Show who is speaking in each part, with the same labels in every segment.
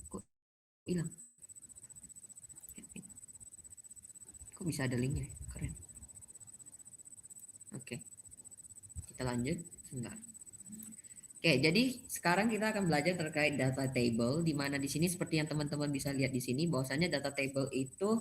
Speaker 1: Kok hilang? Kok bisa ada linknya? Keren. Oke, kita lanjut. Sebentar. Oke, jadi sekarang kita akan belajar terkait data table, di mana di sini seperti yang teman-teman bisa lihat di sini, bahwasanya data table itu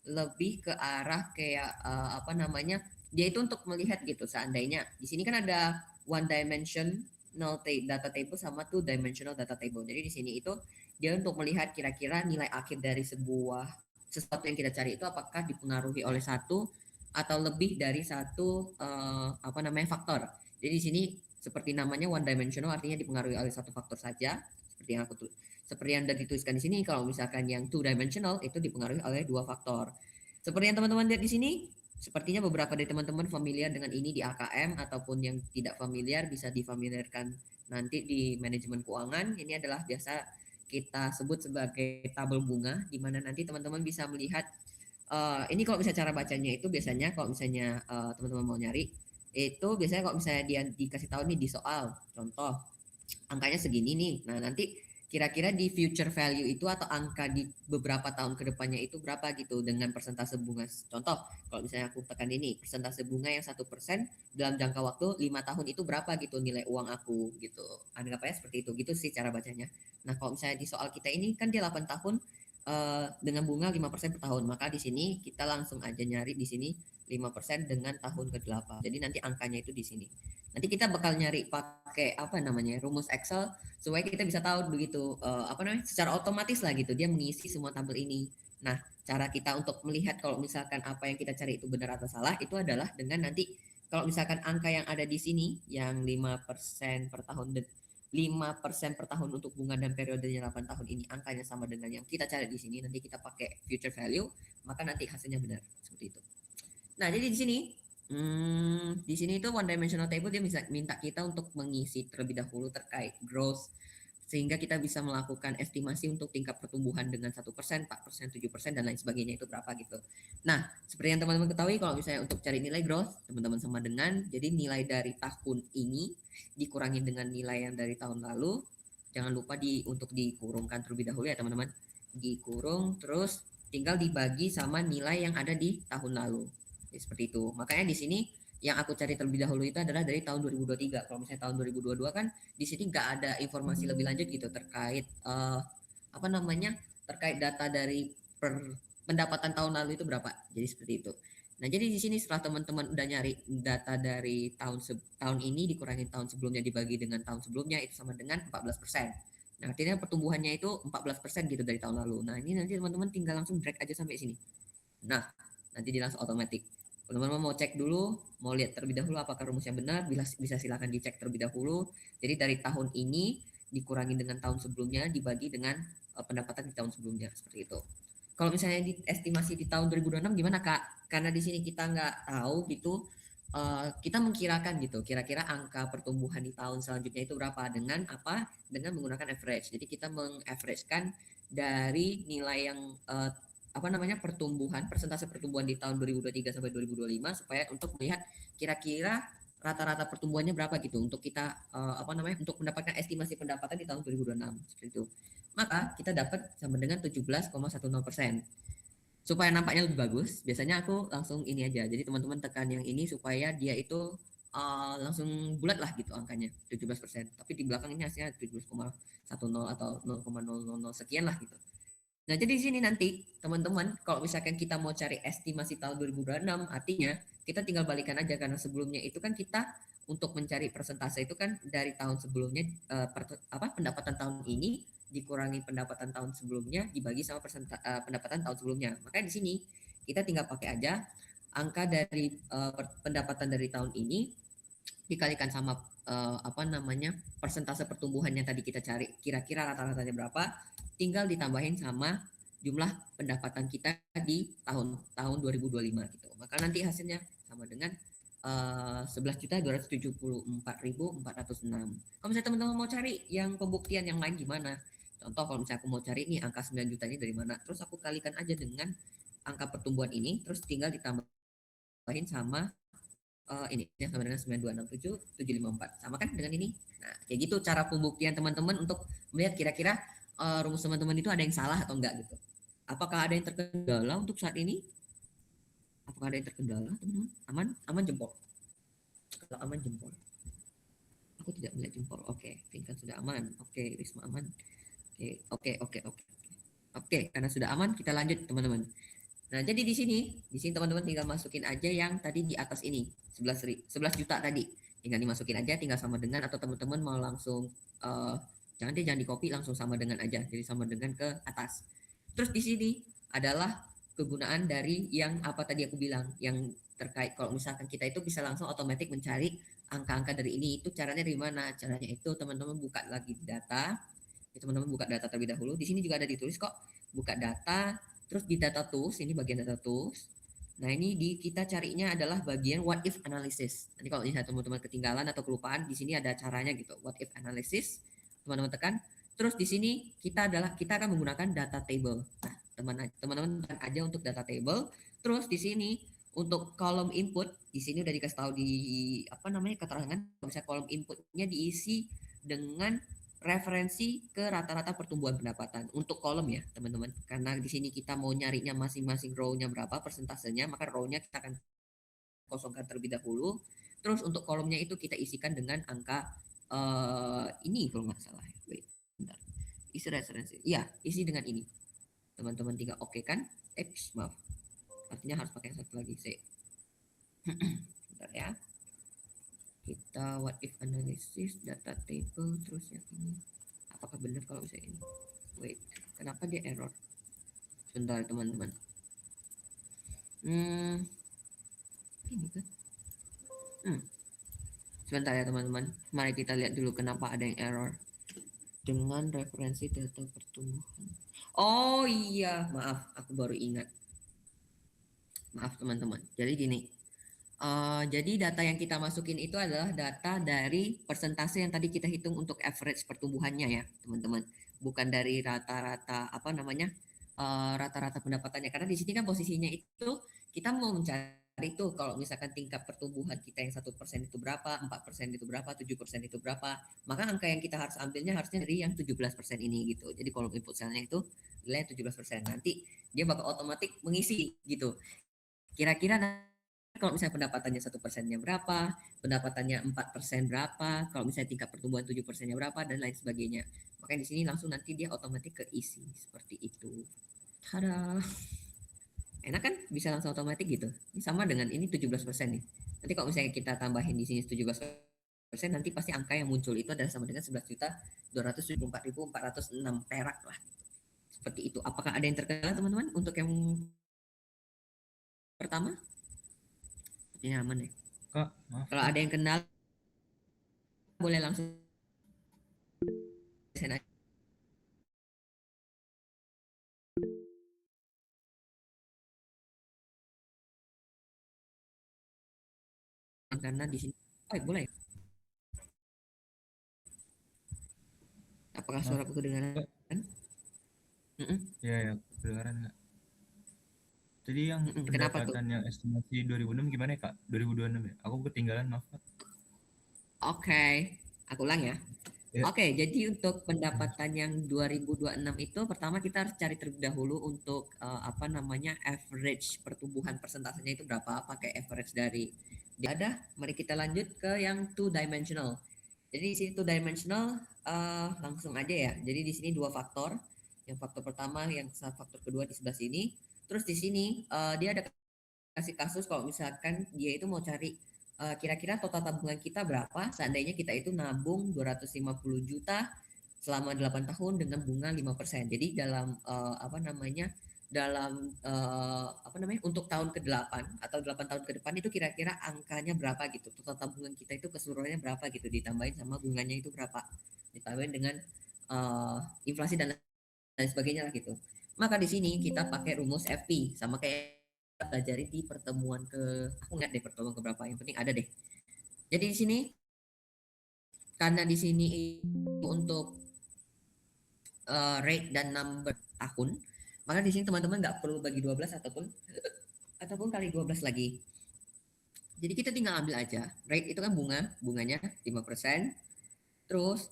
Speaker 1: lebih ke arah kayak apa namanya? Dia itu untuk melihat gitu. Seandainya di sini kan ada one dimensional data table sama two dimensional data table. Jadi di sini itu dia untuk melihat kira-kira nilai akhir dari sebuah sesuatu yang kita cari itu apakah dipengaruhi oleh satu atau lebih dari satu apa namanya faktor. Jadi di sini seperti namanya one dimensional artinya dipengaruhi oleh satu faktor saja, seperti yang seperti yang sudah dituliskan di sini. Kalau misalkan yang two dimensional itu dipengaruhi oleh dua faktor. Seperti yang teman-teman lihat di sini, sepertinya beberapa dari teman-teman familiar dengan ini di AKM, ataupun yang tidak familiar bisa difamiliarkan nanti di manajemen keuangan. Ini adalah biasa kita sebut sebagai tabel bunga, di mana nanti teman-teman bisa melihat ini kalau bisa cara bacanya itu biasanya kalau misalnya teman-teman mau nyari itu biasanya kalau misalnya dia dikasih tahu nih di soal contoh angkanya segini nih, nah nanti kira-kira di future value itu atau angka di beberapa tahun ke depannya itu berapa gitu dengan persentase bunga. Contoh kalau misalnya aku tekan ini persentase bunga yang 1% dalam jangka waktu 5 tahun itu berapa gitu nilai uang aku gitu, anggapnya seperti itu gitu sih cara bacanya. Nah kalau misalnya di soal kita ini kan dia 8 tahun dengan bunga 5% per tahun. Maka di sini kita langsung aja nyari di sini 5% dengan tahun ke-8. Jadi nanti angkanya itu di sini. Nanti kita bakal nyari pakai apa namanya? Rumus Excel supaya kita bisa tahu begitu apa namanya? Secara otomatis lah gitu dia mengisi semua tabel ini. Nah, cara kita untuk melihat kalau misalkan apa yang kita cari itu benar atau salah itu adalah dengan nanti kalau misalkan angka yang ada di sini yang 5% per tahun 5% per tahun untuk bunga dan periodenya 8 tahun ini angkanya sama dengan yang kita cari di sini, nanti kita pakai future value, maka nanti hasilnya benar seperti itu. Nah, jadi di sini itu one dimensional table dia bisa minta kita untuk mengisi terlebih dahulu terkait growth sehingga kita bisa melakukan estimasi untuk tingkat pertumbuhan dengan 1%, 4%, 7% dan lain sebagainya itu berapa gitu. Nah, seperti yang teman-teman ketahui kalau misalnya untuk cari nilai growth, teman-teman sama dengan jadi nilai dari tahun ini dikurangi dengan nilai yang dari tahun lalu. Jangan lupa untuk dikurungkan terlebih dahulu ya teman-teman. Dikurung terus tinggal dibagi sama nilai yang ada di tahun lalu. Ya, seperti itu. Makanya di sini yang aku cari terlebih dahulu itu adalah dari tahun 2023. Kalau misalnya tahun 2022 kan di sini nggak ada informasi lebih lanjut gitu terkait apa namanya terkait data dari pendapatan tahun lalu itu berapa. Jadi seperti itu. Nah, jadi di sini setelah teman-teman udah nyari data dari tahun ini dikurangi tahun sebelumnya dibagi dengan tahun sebelumnya itu sama dengan 14%. Nah, artinya pertumbuhannya itu 14% gitu dari tahun lalu. Nah, ini nanti teman-teman tinggal langsung drag aja sampai sini. Nah, nanti dia langsung otomatis. Kalau teman-teman mau cek dulu, mau lihat terlebih dahulu apakah rumusnya benar, bisa silakan dicek terlebih dahulu. Jadi dari tahun ini dikurangi dengan tahun sebelumnya dibagi dengan pendapatan di tahun sebelumnya seperti itu. Kalau misalnya di estimasi di tahun 2026 gimana Kak? Karena di sini kita nggak tahu gitu, kita mengkirakan gitu, kira-kira angka pertumbuhan di tahun selanjutnya itu berapa dengan apa? Dengan menggunakan average. Jadi kita mengaveragekan dari nilai yang apa namanya pertumbuhan persentase pertumbuhan di tahun 2023 sampai 2025 supaya untuk melihat kira-kira rata-rata pertumbuhannya berapa gitu untuk kita apa namanya untuk mendapatkan estimasi pendapatan di tahun 2026 seperti itu. Maka kita dapat sama dengan 17,10%. Supaya nampaknya lebih bagus, biasanya aku langsung ini aja. Jadi teman-teman tekan yang ini supaya dia itu langsung bulat lah gitu angkanya 17%. Tapi di belakang ini hasilnya 17,10 atau 0,000 sekian lah gitu. Nah, jadi di sini nanti teman-teman kalau misalkan kita mau cari estimasi tahun 2026 artinya kita tinggal balikan aja karena sebelumnya itu kan kita untuk mencari persentase itu kan dari tahun sebelumnya pendapatan tahun ini dikurangi pendapatan tahun sebelumnya dibagi sama pendapatan tahun sebelumnya. Makanya di sini kita tinggal pakai aja angka dari pendapatan dari tahun ini dikalikan sama apa namanya persentase pertumbuhan yang tadi kita cari kira-kira rata-ratanya berapa tinggal ditambahin sama jumlah pendapatan kita di tahun 2025 gitu maka nanti hasilnya sama dengan 11.274.406. Kalau misalnya teman-teman mau cari yang pembuktian yang lain gimana, contoh kalau misalnya aku mau cari nih angka 9 juta ini dari mana, terus aku kalikan aja dengan angka pertumbuhan ini terus tinggal ditambahin sama ini yang sama dengan 9267 754 sama kan dengan ini. Nah kayak gitu cara pembuktian teman-teman untuk melihat kira-kira rumus teman-teman itu ada yang salah atau enggak gitu. Apakah ada yang terkendala untuk saat ini? Apakah ada yang terkendala, teman-teman? Aman? Aman jempol. Kalau aman jempol. Aku tidak melihat jempol. Oke, tingkat sudah aman. Oke, Risma aman. Oke. Oke, karena sudah aman, kita lanjut teman-teman. Nah, jadi di sini teman-teman tinggal masukin aja yang tadi di atas ini, 11 juta tadi. Tinggal dimasukin aja, tinggal sama dengan atau teman-teman mau langsung jangan di copy, langsung sama dengan aja. Jadi sama dengan ke atas. Terus di sini adalah kegunaan dari yang apa tadi aku bilang, yang terkait kalau misalkan kita itu bisa langsung otomatis mencari angka-angka dari ini. Itu caranya dari mana? Caranya itu teman-teman buka lagi data. Teman-teman buka data terlebih dahulu. Di sini juga ada ditulis kok, buka data. Terus di data tools, ini bagian data tools. Nah, ini kita carinya adalah bagian what if analysis. Nanti kalau misalnya teman-teman ketinggalan atau kelupaan, di sini ada caranya gitu. What if analysis, teman-teman tekan. Terus di sini kita akan menggunakan data table. Nah, teman-teman tekan aja untuk data table. Terus di sini untuk kolom input, di sini udah dikasih tahu di apa namanya keterangan, misalnya kolom inputnya diisi dengan referensi ke rata-rata pertumbuhan pendapatan untuk kolom ya teman-teman, karena di sini kita mau nyarinya masing-masing row-nya berapa persentasenya, maka row-nya kita akan kosongkan terlebih dahulu. Terus untuk kolomnya itu kita isikan dengan angka ini kalau nggak salah. Wait, bentar. Isi referensi, ya isi dengan ini teman-teman, tinggal oke kan. Maaf, artinya harus pakai satu lagi C. Bentar ya, kita what if analysis data table, terus yang ini apakah benar kalau saya ini. Wait, kenapa dia error? Bentar teman-teman. Ini kan. Sebentar ya teman-teman. Mari kita lihat dulu kenapa ada yang error. Dengan referensi data pertumbuhan. Oh iya, maaf, aku baru ingat. Maaf teman-teman. Jadi gini. Jadi data yang kita masukin itu adalah data dari persentase yang tadi kita hitung untuk average pertumbuhannya ya teman-teman, bukan dari rata-rata apa namanya rata-rata pendapatannya, karena di sini kan posisinya itu kita mau mencari itu kalau misalkan tingkat pertumbuhan kita yang 1% itu berapa, 4% itu berapa, 7% itu berapa, maka angka yang kita harus ambilnya harusnya dari yang 17% ini gitu. Jadi kalau input selnya itu nilai 17%, nanti dia bakal otomatis mengisi gitu. Kira-kira kalau misalnya pendapatannya 1%-nya berapa, pendapatannya 4% berapa, kalau misalnya tingkat pertumbuhan 7%-nya berapa, dan lain sebagainya. Makanya di sini langsung nanti dia otomatis keisi seperti itu. Tada. Enak kan? Bisa langsung otomatis gitu. Ini sama dengan ini 17% nih. Nanti kalau misalnya kita tambahin di sini 17%, nanti pasti angka yang muncul itu adalah sama dengan 11.274.406 perak lah. Seperti itu. Apakah ada yang terkenal teman-teman untuk yang pertama? Ini aman ya.
Speaker 2: Kak, maaf
Speaker 1: Kalau
Speaker 2: Kak.
Speaker 1: ada yang kenal boleh langsung desain aja, karena di sini boleh. Apakah
Speaker 2: Maaf
Speaker 1: suaraku kedengaran?
Speaker 2: Kak.
Speaker 1: Mm-mm.
Speaker 2: Ya, ya, kedengaran Kak. Tadi yang
Speaker 1: Mm-mm. Kenapa tuh?
Speaker 2: pendapatan yang estimasi 2006 gimana ya Kak? 2026 ya? Aku ketinggalan, maaf Kak.
Speaker 1: Oke, aku ulang ya.
Speaker 2: Ya.
Speaker 1: Oke, jadi untuk pendapatan yang 2026 itu pertama kita harus cari terlebih dahulu untuk apa namanya average pertumbuhan persentasenya itu berapa, pakai average dari dia ada. Mari kita lanjut ke yang two dimensional. Jadi di sini two dimensional langsung aja ya. Jadi di sini dua faktor. Yang faktor pertama, yang faktor kedua di sebelah sini. Terus di sini dia ada kasih kasus kalau misalkan dia itu mau cari kira-kira total tabungan kita berapa seandainya kita itu nabung 250 juta selama 8 tahun dengan bunga 5%. Jadi dalam apa namanya apa namanya untuk tahun ke-8 atau 8 tahun ke depan itu kira-kira angkanya berapa gitu. Total tabungan kita itu keseluruhannya berapa gitu, ditambahin sama bunganya itu berapa. Ditambahin dengan inflasi dan lain sebagainya lah gitu. Maka di sini kita pakai rumus FP sama kayak pelajari di pertemuan aku nggak deh pertemuan ke berapa, yang penting ada deh. Jadi di sini karena di sini untuk rate dan number tahun, maka di sini teman-teman nggak perlu bagi 12 ataupun kali 12 lagi. Jadi kita tinggal ambil aja rate itu kan bunganya 5%, terus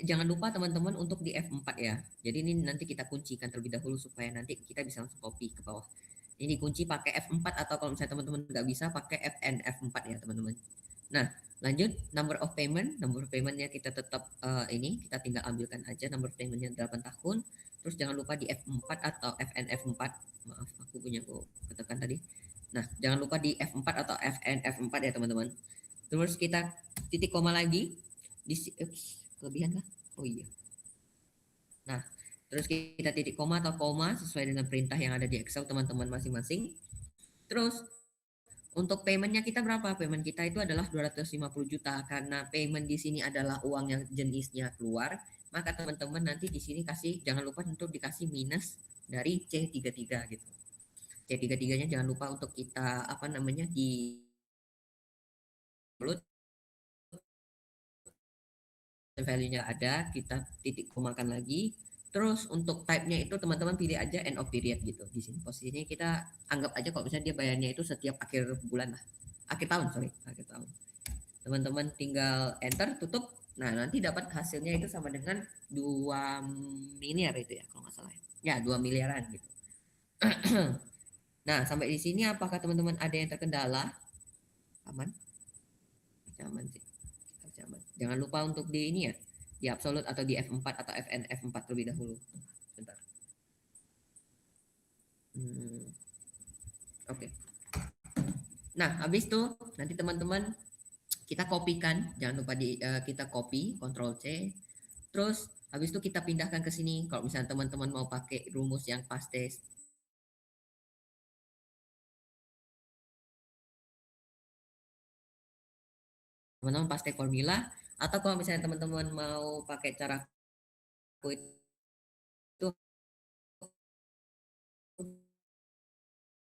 Speaker 1: jangan lupa teman-teman untuk di F4 ya. Jadi ini nanti kita kuncikan terlebih dahulu supaya nanti kita bisa langsung copy ke bawah. Ini kunci pakai F4 atau kalau misalnya teman-teman nggak bisa pakai Fn F4 ya teman-teman. Nah, lanjut number of payment. Number of paymentnya kita tetap ini kita tinggal ambilkan aja number of paymentnya 8 tahun. Terus jangan lupa di F4 atau Fn F4. Maaf, aku ketekan tadi. Nah, jangan lupa di F4 atau Fn F4 ya teman-teman. Terus kita titik koma lagi di kelebihan kah? Oh iya. Nah, terus kita titik koma atau koma sesuai dengan perintah yang ada di Excel teman-teman masing-masing. Terus untuk paymentnya kita berapa? Payment kita itu adalah 250 juta karena payment di sini adalah uang yang jenisnya keluar, maka teman-teman nanti di sini jangan lupa untuk dikasih minus dari C33 gitu. C33-nya jangan lupa untuk kita apa namanya di value-nya ada, kita titik komakan lagi. Terus untuk type-nya itu teman-teman pilih aja end of period gitu. Di sini posisinya kita anggap aja kalau misalnya dia bayarnya itu setiap akhir bulan lah. Akhir tahun, sorry, akhir tahun. Teman-teman tinggal enter, tutup. Nah, nanti dapat hasilnya itu sama dengan 2 miliar itu ya, kalau nggak salah. Ya, 2 miliaran gitu. Nah, sampai di sini apakah teman-teman ada yang terkendala? Aman? Aman sih. Aman. Jangan lupa untuk di ini ya, di absolute atau di F4 atau Fn F4 terlebih dahulu. Bentar. Oke. Nah, habis itu nanti teman-teman kita kopikan, jangan lupa kita copy, Ctrl C. Terus habis itu kita pindahkan ke sini. Kalau misalnya teman-teman mau pakai rumus yang paste, teman-teman paste formula. Atau kalau misalnya teman-teman mau pakai cara itu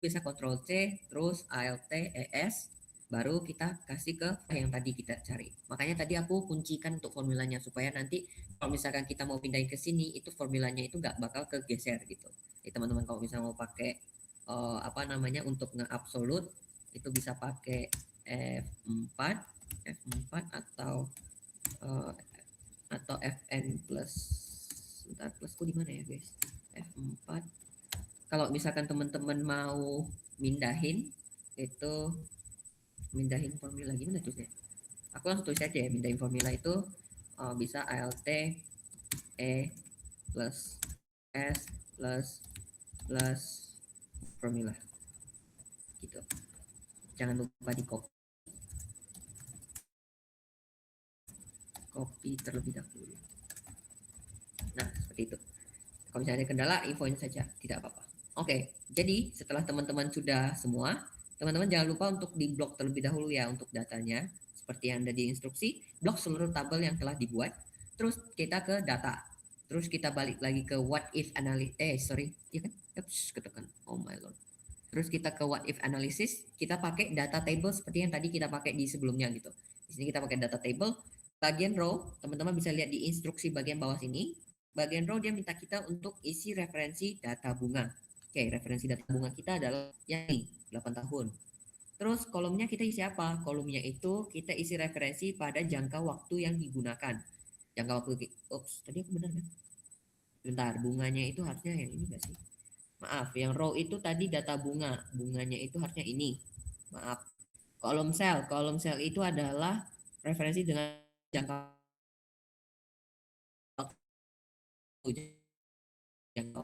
Speaker 1: bisa Ctrl C, terus Alt ES, baru kita kasih ke yang tadi kita cari. Makanya tadi aku kuncikan untuk formulanya supaya nanti kalau misalkan kita mau pindahin ke sini, itu formulanya itu nggak bakal kegeser gitu. Jadi teman-teman kalau misalnya mau pakai apa namanya untuk nge-absolute itu bisa pakai F4, F4 uh, atau Fn plus, bentar, plusku di mana ya guys? F4. Kalau misalkan teman-teman mau mindahin itu mindahin formula gimana tulisnya? Aku langsung tulis aja ya, mindahin formula itu bisa ALT E plus S plus formula gitu. Jangan lupa di copy terlebih dahulu. Nah, seperti itu. Kalau misalnya ada kendala, infoin saja, tidak apa-apa. Oke, jadi setelah teman-teman sudah semua, teman-teman jangan lupa untuk diblok terlebih dahulu ya untuk datanya. Seperti yang ada di instruksi, blok seluruh tabel yang telah dibuat. Terus kita ke data. Terus kita balik lagi ke what if analysis. Sorry, ya kan? Ups, ketekan. Oh my lord. Terus kita ke what if analysis, kita pakai data table seperti yang tadi kita pakai di sebelumnya gitu. Di sini kita pakai data table. Bagian row, teman-teman bisa lihat di instruksi bagian bawah sini. Bagian row dia minta kita untuk isi referensi data bunga. Oke, referensi data bunga kita adalah yang ini, 8 tahun. Terus kolomnya kita isi apa? Kolomnya itu kita isi referensi pada jangka waktu yang digunakan. Jangka waktu, tadi aku benar kan? Bentar, bunganya itu harusnya yang ini gak sih? Maaf, yang row itu tadi data bunga. Bunganya itu harusnya ini. Maaf. Kolom sel itu adalah referensi dengan jangka waktu. Jangka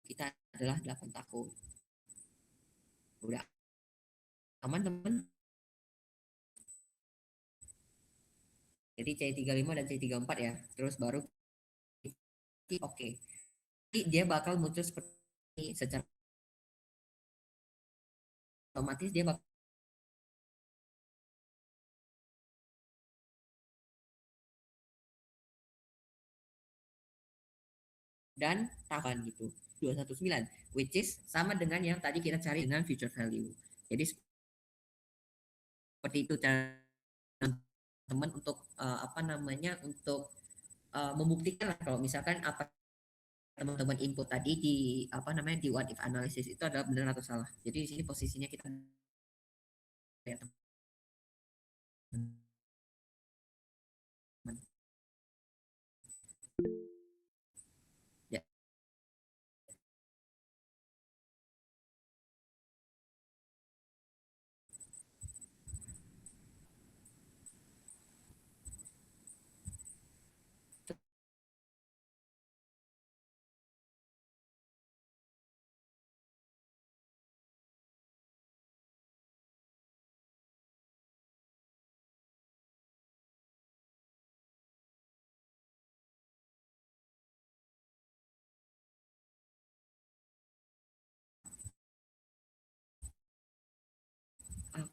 Speaker 1: kita adalah 8 tahun. Udah aman teman. Jadi C35 dan C34 ya. Terus baru oke. Jadi dia bakal muncul seperti ini secara otomatis dia bakal dan tahapan gitu 219 which is sama dengan yang tadi kita cari dengan future value. Jadi seperti itu cara teman untuk apa namanya untuk membuktikan lah kalau misalkan apa teman-teman input tadi di apa namanya di what if analysis itu adalah benar atau salah. Jadi di sini posisinya kita ya, Ya. Ah,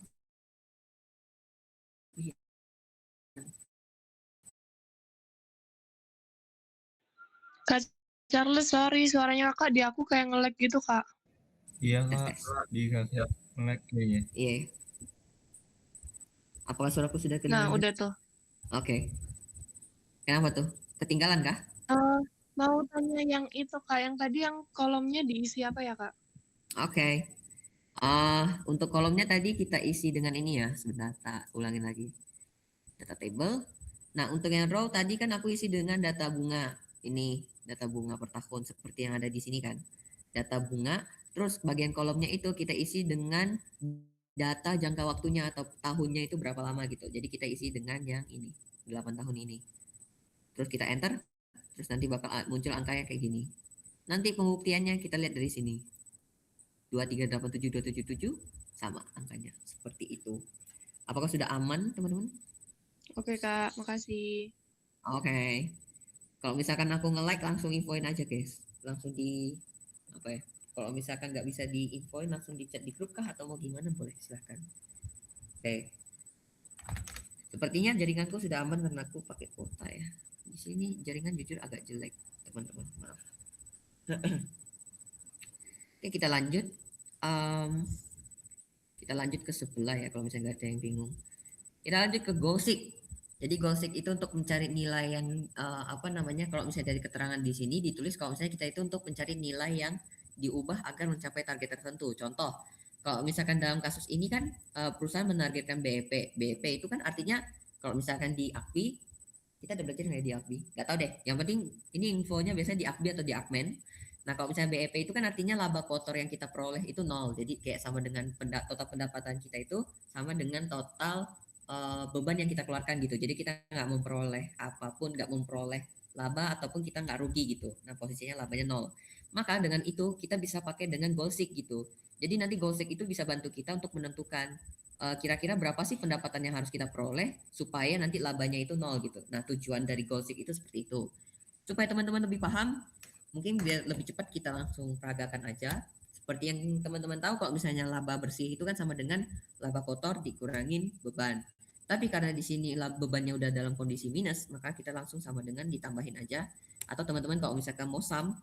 Speaker 1: iya.
Speaker 3: Kak Charles, sorry suaranya kakak di aku kayak nge-lag gitu kak.
Speaker 2: Iya
Speaker 1: Tes
Speaker 2: kak,
Speaker 1: tes.
Speaker 2: di kakak nge-lag kayaknya.
Speaker 1: Iya. Apakah suaraku sudah
Speaker 3: Nah
Speaker 1: kedengaran?
Speaker 3: udah tuh.
Speaker 1: Oke. Kenapa tuh? Ketinggalan kah?
Speaker 3: Eh, mau tanya yang itu kak, yang tadi yang kolomnya diisi apa ya kak?
Speaker 1: Oke. Untuk kolomnya tadi kita isi dengan ini ya. Sebentar, tak ulangin lagi. Data table. Nah, untuk yang row tadi kan aku isi dengan data bunga. Ini data bunga per tahun seperti yang ada di sini kan. Data bunga. Terus bagian kolomnya itu kita isi dengan data jangka waktunya atau tahunnya itu berapa lama gitu. Jadi kita isi dengan yang ini, 8 tahun ini. Terus kita enter, terus nanti bakal muncul angkanya kayak gini. Nanti pembuktiannya kita lihat dari sini. 2387277 sama angkanya. Seperti itu. Apakah sudah aman, teman-teman?
Speaker 3: Oke kak, makasih.
Speaker 1: Oke. Kalau misalkan aku nge-like langsung infoin aja, guys. Langsung di apa ya? Kalau misalkan nggak bisa di infoin langsung di chat di grup kah atau mau gimana boleh silahkan. Oke. Sepertinya jaringanku sudah aman karena aku pakai kuota ya. Di sini jaringan jujur agak jelek, teman-teman. Maaf. Oke, kita lanjut. Em, kita lanjut ke sebelah ya kalau misalnya nggak ada yang bingung. Kita lanjut ke Gosik. Jadi Gosik itu untuk mencari nilai yang apa namanya? Kalau misalnya dari keterangan di sini ditulis kalau misalnya kita itu untuk mencari nilai yang diubah agar mencapai target tertentu. Contoh, kalau misalkan dalam kasus ini kan perusahaan menargetkan BEP. BEP itu kan artinya kalau misalkan di AKBI, kita udah belajar nggak di AKBI? Nggak tahu deh. Yang penting ini infonya biasanya di AKBI atau di Akmen. Nah, kalau misalnya BEP itu kan artinya laba kotor yang kita peroleh itu nol. Jadi kayak sama dengan total pendapatan kita itu sama dengan total beban yang kita keluarkan gitu. Jadi kita nggak memperoleh apapun, nggak memperoleh laba ataupun kita nggak rugi gitu. Nah, posisinya labanya nol. Maka dengan itu kita bisa pakai dengan goalseek gitu. Jadi nanti goalseek itu bisa bantu kita untuk menentukan kira-kira berapa sih pendapatan yang harus kita peroleh supaya nanti labanya itu nol gitu. Nah, tujuan dari goalseek itu seperti itu. Supaya teman-teman lebih paham, mungkin biar lebih cepat kita langsung peragakan aja. Seperti yang teman-teman tahu kalau misalnya laba bersih itu kan sama dengan laba kotor dikurangin beban. Tapi karena di sini bebannya udah dalam kondisi minus, maka kita langsung sama dengan ditambahin aja. Atau teman-teman kalau misalkan mau sum,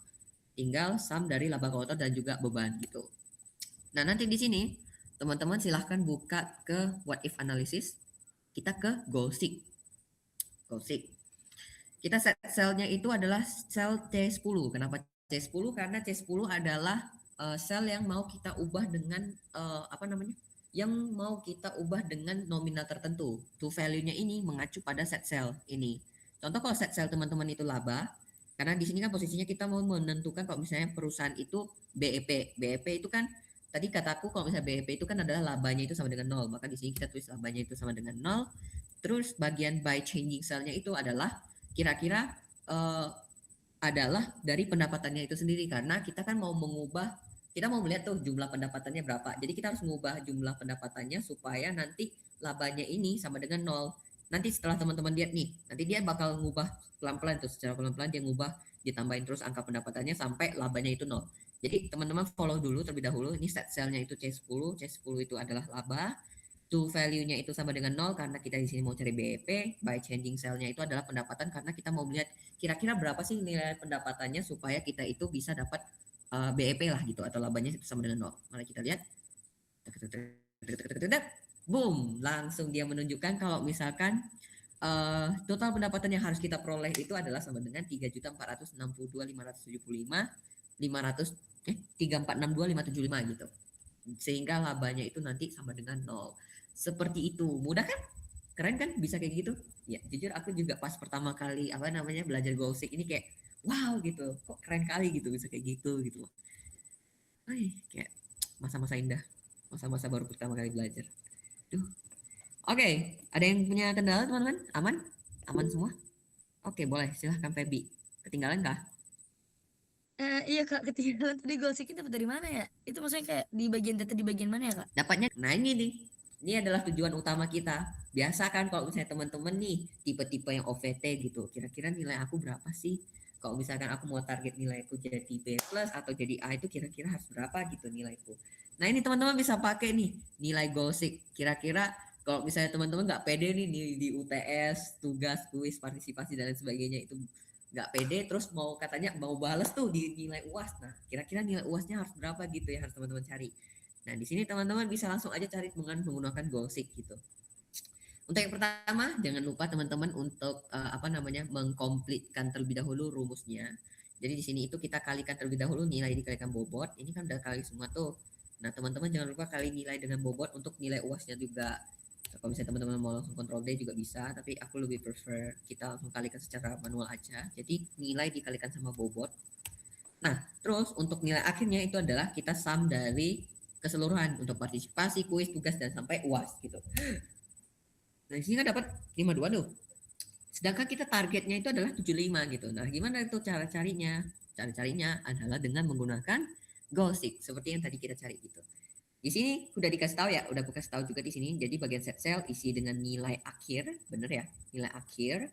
Speaker 1: tinggal sum dari laba kotor dan juga beban gitu. Nah, nanti di sini teman-teman silahkan buka ke what if analysis. Kita ke goal seek. Goal seek. Kita set selnya itu adalah sel C10. Kenapa C10? Karena C10 adalah sel yang mau kita ubah dengan apa namanya? Yang mau kita ubah dengan nominal tertentu. To value-nya ini mengacu pada set sel ini. Contoh kalau set sel teman-teman itu laba, karena di sini kan posisinya kita mau menentukan kalau misalnya perusahaan itu BEP. BEP itu kan tadi kataku kalau misalnya BEP itu kan adalah labanya itu sama dengan nol. Maka di sini kita tulis labanya itu sama dengan nol. Terus bagian by changing cell-nya itu adalah kira-kira eh, adalah dari pendapatannya itu sendiri karena kita kan mau mengubah kita mau melihat tuh jumlah pendapatannya berapa. Jadi kita harus mengubah jumlah pendapatannya supaya nanti labanya ini sama dengan nol. Nanti setelah teman-teman lihat nih, nanti dia bakal ngubah pelan-pelan tuh secara pelan-pelan dia ngubah ditambahin terus angka pendapatannya sampai labanya itu nol. Jadi teman-teman follow dulu terlebih dahulu ini set cell-nya itu C10. C10 itu adalah laba, to value-nya itu sama dengan nol karena kita di sini mau cari BEP, by changing cell-nya itu adalah pendapatan karena kita mau melihat kira-kira berapa sih nilai pendapatannya supaya kita itu bisa dapat BEP lah gitu atau labanya sama dengan nol. Mari kita lihat. Boom, langsung dia menunjukkan kalau misalkan total pendapatan yang harus kita peroleh itu adalah sama dengan 3.462.575 500 3.462.575 gitu. Sehingga labanya itu nanti sama dengan nol. Seperti itu. Mudah kan? Keren kan bisa kayak gitu? Ya, jujur aku juga pas pertama kali belajar Goalseek ini kayak wow gitu. Kok keren kali gitu bisa kayak gitu loh. Kayak masa-masa indah. Masa-masa baru pertama kali belajar. Duh. Oke, ada yang punya kendala teman-teman? Aman? Aman semua? Oke, boleh. Silahkan Feby. Ketinggalan kah?
Speaker 4: Iya Kak, ketinggalan tadi Goalseek dapat dari mana ya? Itu maksudnya kayak di bagian data di bagian mana ya Kak?
Speaker 1: Dapatnya, nah ini nih. Ini adalah tujuan utama kita. Biasa kan kalau misalnya teman-teman nih, tipe-tipe yang OVT gitu. Kira-kira nilai aku berapa sih? Kalau misalkan aku mau target nilaiku jadi B plus atau jadi A itu kira-kira harus berapa gitu nilaiku. Nah ini teman-teman bisa pakai nih nilai Goalseek. Kira-kira kalau misalnya teman-teman nggak pede nih di UTS, tugas, kuis, partisipasi dan lain sebagainya itu nggak pede terus mau katanya mau bales tuh di nilai UAS. Nah, kira-kira nilai UASnya harus berapa gitu ya harus teman-teman cari. Nah, di sini teman-teman bisa langsung aja cari dengan menggunakan Goalseek gitu. Untuk yang pertama, jangan lupa teman-teman untuk mengkomplitkan terlebih dahulu rumusnya. Jadi di sini itu kita kalikan terlebih dahulu nilai dikalikan bobot. Ini kan udah kali semua tuh. Nah, teman-teman jangan lupa kali nilai dengan bobot untuk nilai UASnya juga. Kalau misalnya teman-teman mau langsung kontrol D juga bisa, tapi aku lebih prefer kita langsung kalikan secara manual aja. Jadi nilai dikalikan sama bobot. Nah, terus untuk nilai akhirnya itu adalah kita sum dari keseluruhan untuk partisipasi, kuis, tugas dan sampai UAS gitu. Nah, di sini kan dapat 52 tuh. Sedangkan kita targetnya itu adalah 75 gitu. Nah, gimana itu cara carinya? Cara carinya adalah dengan menggunakan Goalseek seperti yang tadi kita cari gitu. Di sini udah dikasih tahu ya, udah aku kasih tahu juga di sini. Jadi bagian set cell isi dengan nilai akhir, bener ya? Nilai akhir.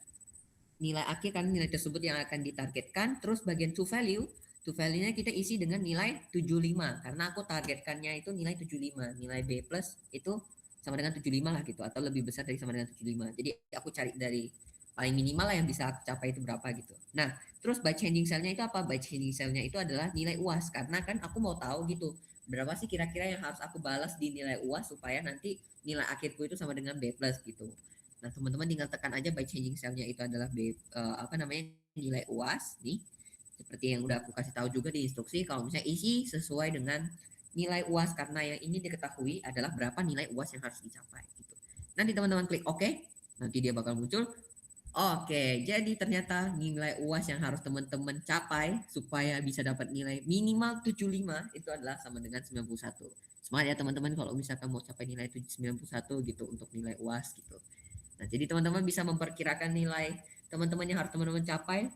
Speaker 1: Nilai akhir kan nilai tersebut yang akan ditargetkan. Terus bagian to value-nya kita isi dengan nilai 75 karena aku targetkannya itu nilai 75. Nilai B plus itu sama dengan 75 lah gitu atau lebih besar dari sama dengan 75. Jadi aku cari dari paling minimal lah yang bisa aku capai itu berapa gitu. Nah, terus by changing cell-nya itu apa? By changing cell-nya itu adalah nilai UAS karena kan aku mau tahu gitu berapa sih kira-kira yang harus aku balas di nilai UAS supaya nanti nilai akhirku itu sama dengan B plus gitu. Nah, teman-teman tinggal tekan aja by changing cell-nya itu adalah nilai UAS nih. Seperti yang udah aku kasih tahu juga di instruksi kalau misalnya isi sesuai dengan nilai UAS karena yang ini diketahui adalah berapa nilai UAS yang harus dicapai gitu. Nanti teman-teman klik OK, nanti dia bakal muncul. Oke, jadi ternyata nilai UAS yang harus teman-teman capai supaya bisa dapat nilai minimal 75 itu adalah sama dengan 91. Semangat ya teman-teman kalau misalkan mau capai nilai 91 gitu untuk nilai UAS gitu. Nah, jadi teman-teman bisa memperkirakan nilai teman-teman yang harus teman-teman capai,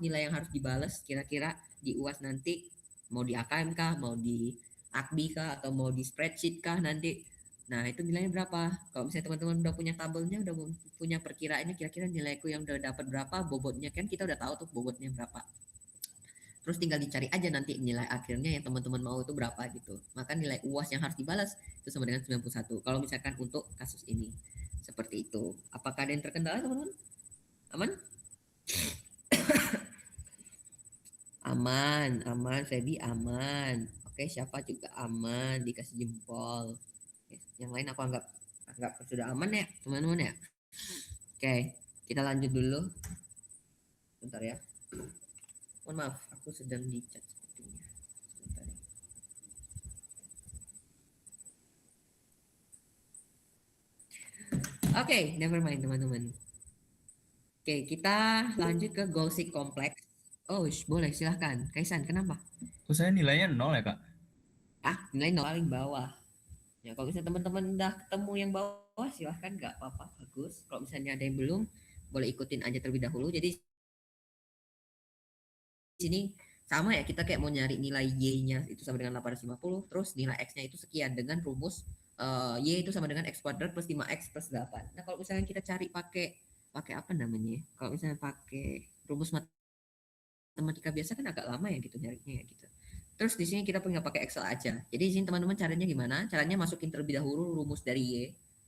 Speaker 1: nilai yang harus dibalas kira-kira di UAS nanti mau di AKM kah, mau di AKBI kah, atau mau di spreadsheet kah nanti. Nah, itu nilainya berapa? Kalau misalnya teman-teman udah punya tabelnya, udah punya perkiraannya kira-kira nilaiku yang udah dapat berapa, bobotnya kan kita udah tahu tuh bobotnya berapa. Terus tinggal dicari aja nanti nilai akhirnya yang teman-teman mau itu berapa gitu. Maka nilai UAS yang harus dibalas itu sama dengan 91. Kalau misalkan untuk kasus ini. Seperti itu. Apakah ada yang terkendala teman-teman? Aman? Aman, Feby aman. Oke, siapa juga aman, dikasih jempol. Oke, yang lain aku anggap sudah aman ya, teman-teman ya. Oke, kita lanjut dulu. Bentar ya. Mohon maaf, aku sedang di chat sepertinya. Sebentar ya. Oke, never mind teman-teman. Oke, kita lanjut ke Goalseek Complex. Oh, boleh silahkan. Kaisan, kenapa?
Speaker 2: Kok saya nilainya 0 ya kak?
Speaker 1: Nilai 0 paling bawah. Ya, kalau misalnya teman-teman udah ketemu yang bawah, silahkan nggak apa-apa, bagus. Kalau misalnya ada yang belum, boleh ikutin aja terlebih dahulu. Jadi di sini sama ya, kita kayak mau nyari nilai Y-nya itu sama dengan 850, terus nilai X-nya itu sekian dengan rumus Y itu sama dengan X kuadrat plus 5X plus 8. Nah, kalau misalnya kita cari pakai apa namanya? Kalau misalnya pakai rumus matematika biasa kan agak lama ya gitu nyarinya ya gitu. Terus di sini kita punya pakai Excel aja. Jadi di sini teman-teman caranya gimana? Caranya masukin terlebih dahulu rumus dari Y.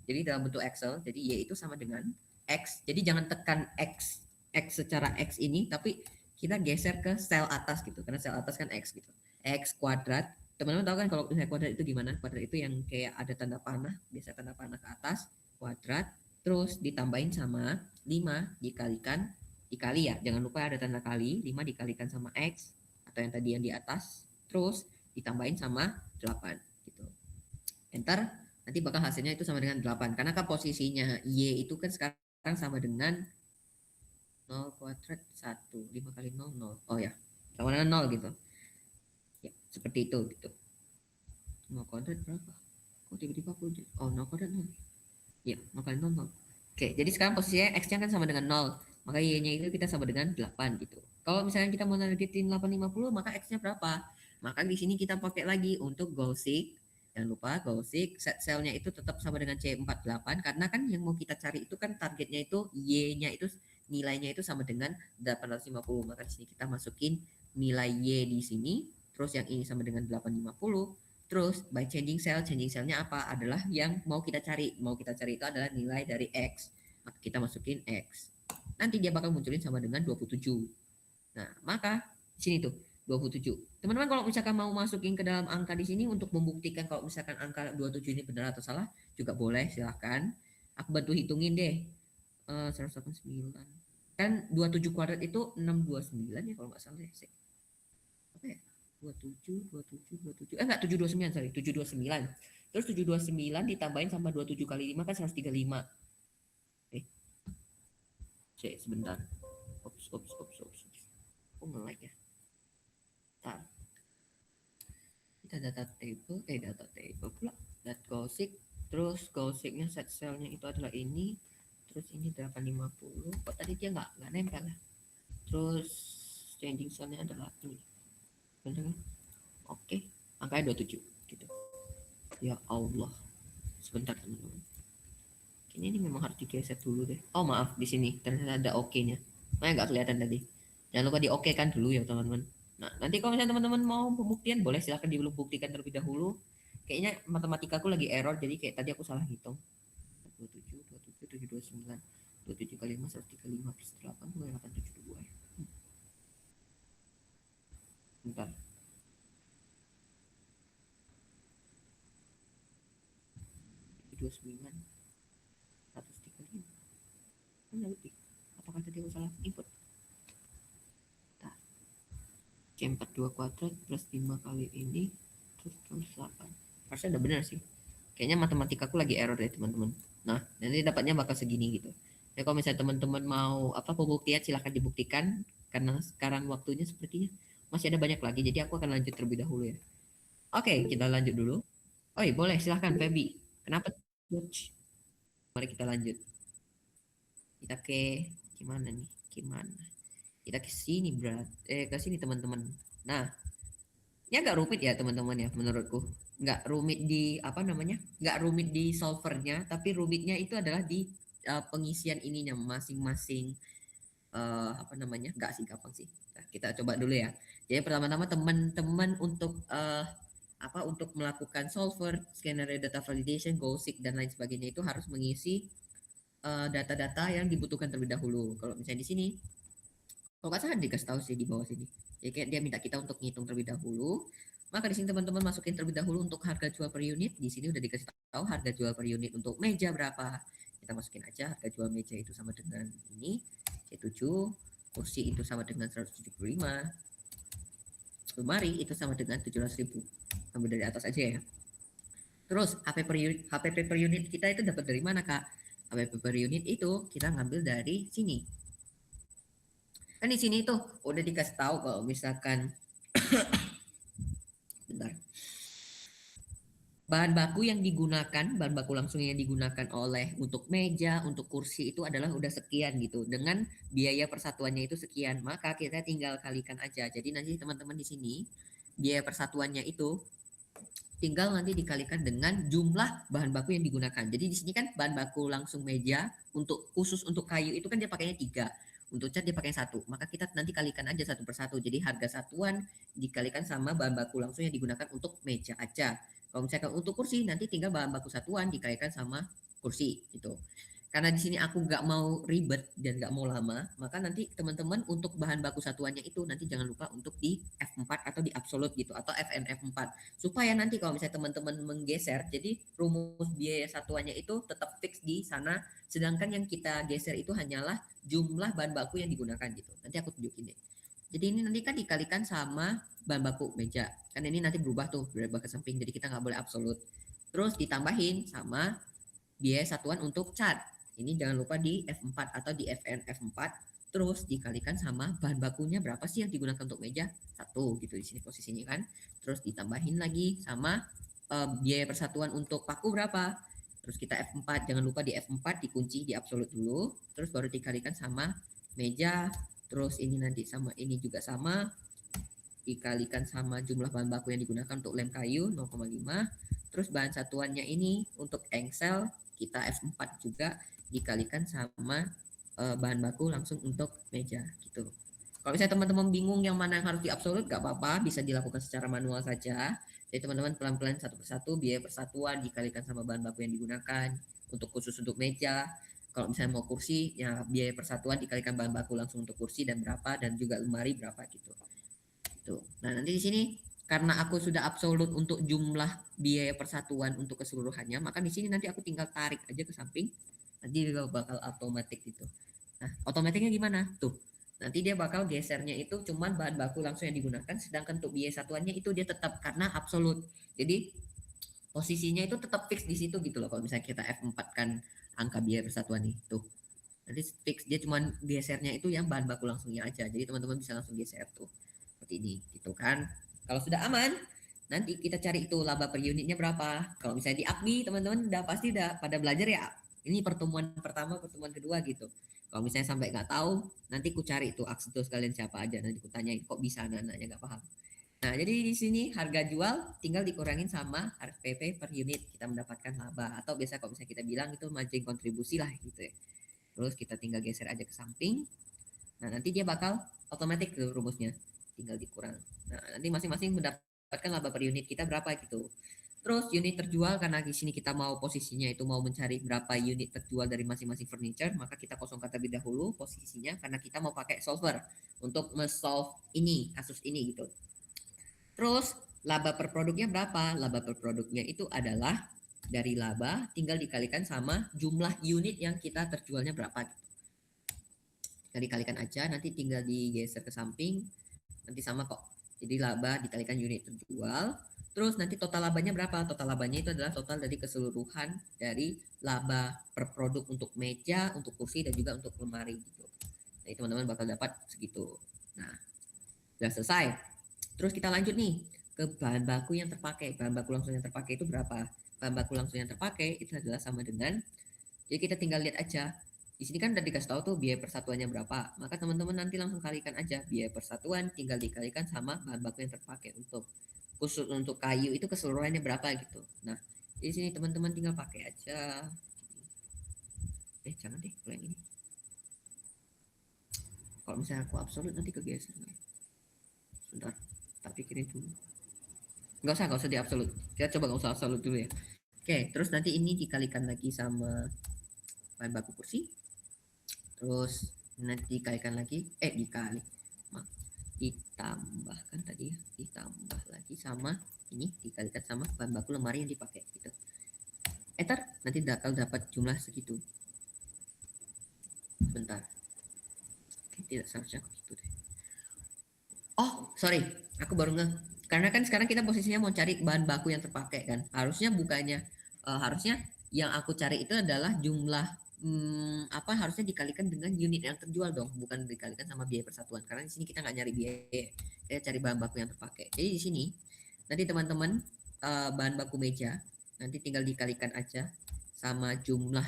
Speaker 1: Jadi dalam bentuk Excel. Jadi Y itu sama dengan X. Jadi jangan tekan X secara X ini, tapi kita geser ke sel atas gitu. Karena sel atas kan X gitu. X kuadrat. Teman-teman tahu kan kalau misalnya kuadrat itu gimana? Kuadrat itu yang kayak ada tanda panah. Biasa tanda panah ke atas. Kuadrat. Terus ditambahin sama 5 dikali ya. Jangan lupa ada tanda kali. 5 dikalikan sama X. Atau yang tadi yang di atas. Terus ditambahin sama 8 gitu. Enter. Nanti bakal hasilnya itu sama dengan 8. Karena kan posisinya Y itu kan sekarang sama dengan 0 kuadrat 1. 5 kali 0, 0. Oh ya, sama dengan 0 gitu. Ya, seperti itu gitu. 0 kuadrat berapa? Kok tiba-tiba aku... Oh, 0 kuadrat 0. Ya, 0 kali 0, 0. Oke, jadi sekarang posisinya X-nya kan sama dengan 0. Maka Y-nya itu kita sama dengan 8 gitu. Kalau misalnya kita mau nargetin 850, maka X-nya berapa? Maka di sini kita pakai lagi untuk Gaussian. Jangan lupa Gaussian set cell-nya itu tetap sama dengan C48 karena kan yang mau kita cari itu kan targetnya itu Y-nya itu nilainya itu sama dengan 850. Maka di sini kita masukin nilai Y di sini, terus yang ini sama dengan 850. Terus by changing cellnya apa? Adalah yang mau kita cari. Mau kita cari itu adalah nilai dari X. Maka kita masukin X. Nanti dia bakal munculin sama dengan 27. Nah, maka di sini tuh 27. Teman-teman kalau misalkan mau masukin ke dalam angka di sini untuk membuktikan kalau misalkan angka 27 ini benar atau salah juga boleh, silahkan. Aku bantu hitungin deh. 189. Kan 27 kuadrat itu 629 ya kalau nggak salah ya. Apa ya? 27 enggak 729, sorry, 729. Terus 729 ditambahin sama 27 kali 5 kan 135. Cek sebentar. Ops. Oh, nge-lag ya. Bentar. Kita data table pula. Dat Gaussian. Terus Gaussian-nya set cell-nya itu adalah ini. Terus ini 850. Kok tadi dia nggak nempel ya? Terus changing cell-nya adalah ini. Bener kan? Oke, angkanya 27 gitu. Ya Allah. Sebentar teman-teman. Ini memang harus digeser dulu deh. Oh maaf, di sini ternyata ada oke-nya. Makanya nggak kelihatan tadi. Jangan lupa di oke kan dulu ya teman-teman. Nah, nanti kalau misalnya teman-teman mau pembuktian boleh silahkan dibuktikan terlebih dahulu. Kayaknya matematikaku lagi error jadi kayak tadi aku salah hitung. 27 729 27 kali 5 135 plus 8 872 ya. Bentar. Dua 135 lebih. Apakah tadi aku salah input? Nah, C42 kuadrat plus 5 kali ini terus 8. Harusnya udah benar sih. Kayaknya matematikaku lagi error deh teman-teman. Nah, nanti dapatnya bakal segini gitu. Ya kalau misalnya teman-teman mau pembuktian silahkan dibuktikan karena sekarang waktunya sepertinya masih ada banyak lagi. Jadi aku akan lanjut terlebih dahulu ya. Oke, kita lanjut dulu. Oh iya, boleh silahkan Feby. Kenapa? Mari kita lanjut. Kita ke gimana nih? Kita ke sini ke sini teman-teman. Nah, ya nggak rumit ya teman-teman ya menurutku. Nggak rumit di nggak rumit di solvernya, tapi rumitnya itu adalah di pengisian ininya masing-masing nggak sih gampang sih. Nah, kita coba dulu ya. Jadi pertama-tama teman-teman untuk untuk melakukan solver, scenario data validation, Gaussian dan lain sebagainya itu harus mengisi data-data yang dibutuhkan terlebih dahulu. Kalau misalnya di sini, kalau nggak salah dikasih tahu sih di bawah sini. Ya kayak dia minta kita untuk ngitung terlebih dahulu. Maka di sini teman-teman masukin terlebih dahulu untuk harga jual per unit. Di sini udah dikasih tahu harga jual per unit untuk meja berapa. Kita masukin aja harga jual meja itu sama dengan ini C7, kursi itu sama dengan 175, lemari itu sama dengan 700.000. Ambil dari atas aja ya. Terus HPP per unit kita itu dapat dari mana Kak? HPP per unit itu kita ngambil dari sini. Kan di sini tuh udah dikasih tahu kalau misalkan bentar. Bahan baku yang digunakan, bahan baku langsung yang digunakan oleh untuk meja, untuk kursi itu adalah udah sekian gitu. Dengan biaya persatuannya itu sekian, maka kita tinggal kalikan aja. Jadi nanti teman-teman di sini biaya persatuannya itu tinggal nanti dikalikan dengan jumlah bahan baku yang digunakan. Jadi di sini kan bahan baku langsung meja untuk khusus untuk kayu itu kan dia pakainya 3. Untuk cat dia pakai 1. Maka kita nanti kalikan aja satu persatu. Jadi harga satuan dikalikan sama bahan baku langsung yang digunakan untuk meja aja. Kalau misalkan untuk kursi nanti tinggal bahan baku satuan dikalikan sama kursi gitu. Karena di sini aku nggak mau ribet dan nggak mau lama, maka nanti teman-teman untuk bahan baku satuannya itu nanti jangan lupa untuk di F4 atau di absolute gitu atau FNF4 supaya nanti kalau misalnya teman-teman menggeser jadi rumus biaya satuannya itu tetap fix di sana, sedangkan yang kita geser itu hanyalah jumlah bahan baku yang digunakan gitu. Nanti aku tunjukin deh. Jadi ini nanti kan dikalikan sama bahan baku meja. Kan ini nanti berubah tuh, berubah ke samping. Jadi kita nggak boleh absolut. Terus ditambahin sama biaya satuan untuk cat. Ini jangan lupa di F4 atau di FN F4. Terus dikalikan sama bahan bakunya berapa sih yang digunakan untuk meja? 1 gitu di sini posisinya kan. Terus ditambahin lagi sama biaya persatuan untuk paku berapa? Terus kita F4, jangan lupa di F4 dikunci di absolut dulu. Terus baru dikalikan sama meja. Terus ini nanti sama ini juga sama. Dikalikan sama jumlah bahan baku yang digunakan untuk lem kayu 0,5. Terus bahan satuannya ini untuk engsel kita F4 juga dikalikan sama bahan baku langsung untuk meja gitu. Kalau misalnya teman-teman bingung yang mana yang harus diabsolut gak apa-apa, bisa dilakukan secara manual saja. Jadi teman-teman pelan-pelan satu persatu biaya persatuan dikalikan sama bahan baku yang digunakan untuk khusus untuk meja. Kalau misalnya mau kursi, ya biaya persatuan dikalikan bahan baku langsung untuk kursi dan berapa, dan juga lemari berapa gitu. Tuh. Nah, nanti di sini karena aku sudah absolut untuk jumlah biaya persatuan untuk keseluruhannya, maka di sini nanti aku tinggal tarik aja ke samping. Nanti dia bakal otomatis gitu. Nah, otomatisnya gimana? Tuh. Nanti dia bakal gesernya itu cuman bahan baku langsung yang digunakan, sedangkan untuk biaya satuannya itu dia tetap karena absolut. Jadi posisinya itu tetap fix di situ gitu loh. Kalau misalnya kita F4 kan angka biaya persatuan itu. Nanti fix dia cuman gesernya itu yang bahan baku langsungnya aja. Jadi teman-teman bisa langsung geser tuh. Seperti ini gitu kan. Kalau sudah aman, nanti kita cari itu laba per unitnya berapa. Kalau misalnya di AKBI teman-teman udah pasti udah pada belajar ya. Ini pertemuan pertama, pertemuan kedua gitu. Kalau misalnya sampai nggak tahu, nanti ku cari itu aksedo sekalian siapa aja, nanti ku tanyain kok bisa anak-anaknya nggak paham. Nah, jadi di sini harga jual tinggal dikurangin sama RPP per unit, kita mendapatkan laba, atau biasa kalau misalnya kita bilang itu margin kontribusi lah gitu ya. Terus kita tinggal geser aja ke samping. Nah, nanti dia bakal otomatis ke rumusnya, tinggal dikurang. Nah, nanti masing-masing mendapatkan laba per unit kita berapa gitu. Terus unit terjual, karena di sini kita mau posisinya itu mau mencari berapa unit terjual dari masing-masing furniture, maka kita kosongkan terlebih dahulu posisinya karena kita mau pakai solver untuk solve ini, kasus ini gitu. Terus laba per produknya berapa? Laba per produknya itu adalah dari laba tinggal dikalikan sama jumlah unit yang kita terjualnya berapa gitu. Kita dikalikan aja, nanti tinggal digeser ke samping, nanti sama kok. Jadi laba dikalikan unit terjual. Terus nanti total labanya berapa? Total labanya itu adalah total dari keseluruhan dari laba per produk untuk meja, untuk kursi, dan juga untuk lemari gitu. Jadi teman-teman bakal dapat segitu. Nah, sudah selesai. Terus kita lanjut nih ke bahan baku yang terpakai. Bahan baku langsung yang terpakai itu berapa? Bahan baku langsung yang terpakai itu adalah sama dengan, jadi kita tinggal lihat aja. Di sini kan udah dikasih tahu tuh biaya persatuannya berapa. Maka teman-teman nanti langsung kalikan aja biaya persatuan tinggal dikalikan sama bahan baku yang terpakai untuk khusus untuk kayu itu keseluruhannya berapa gitu. Nah, di sini teman-teman tinggal pakai aja. Jangan deh, kalau yang ini. Kalau misalnya aku absolut nanti kegeser. Sebentar, tak pikirin dulu. Nggak usah di absolut. Kita coba nggak usah absolut dulu ya. Oke, terus nanti ini dikalikan lagi sama bahan baku kursi. Terus nanti dikalikan lagi, ditambahkan tadi ya, ditambah lagi sama ini dikalikan sama bahan baku lemari yang dipakai gitu. Nanti bakal dapat jumlah segitu. Bentar. Tidak seharusnya gitu deh. Oh, sorry, aku baru ngeh. Karena kan sekarang kita posisinya mau cari bahan baku yang terpakai kan. Harusnya bukannya harusnya yang aku cari itu adalah jumlah harusnya dikalikan dengan unit yang terjual dong, bukan dikalikan sama biaya persatuan. Karena di sini kita nggak nyari biaya, kita cari bahan baku yang terpakai. Jadi di sini nanti teman-teman bahan baku meja nanti tinggal dikalikan aja sama jumlah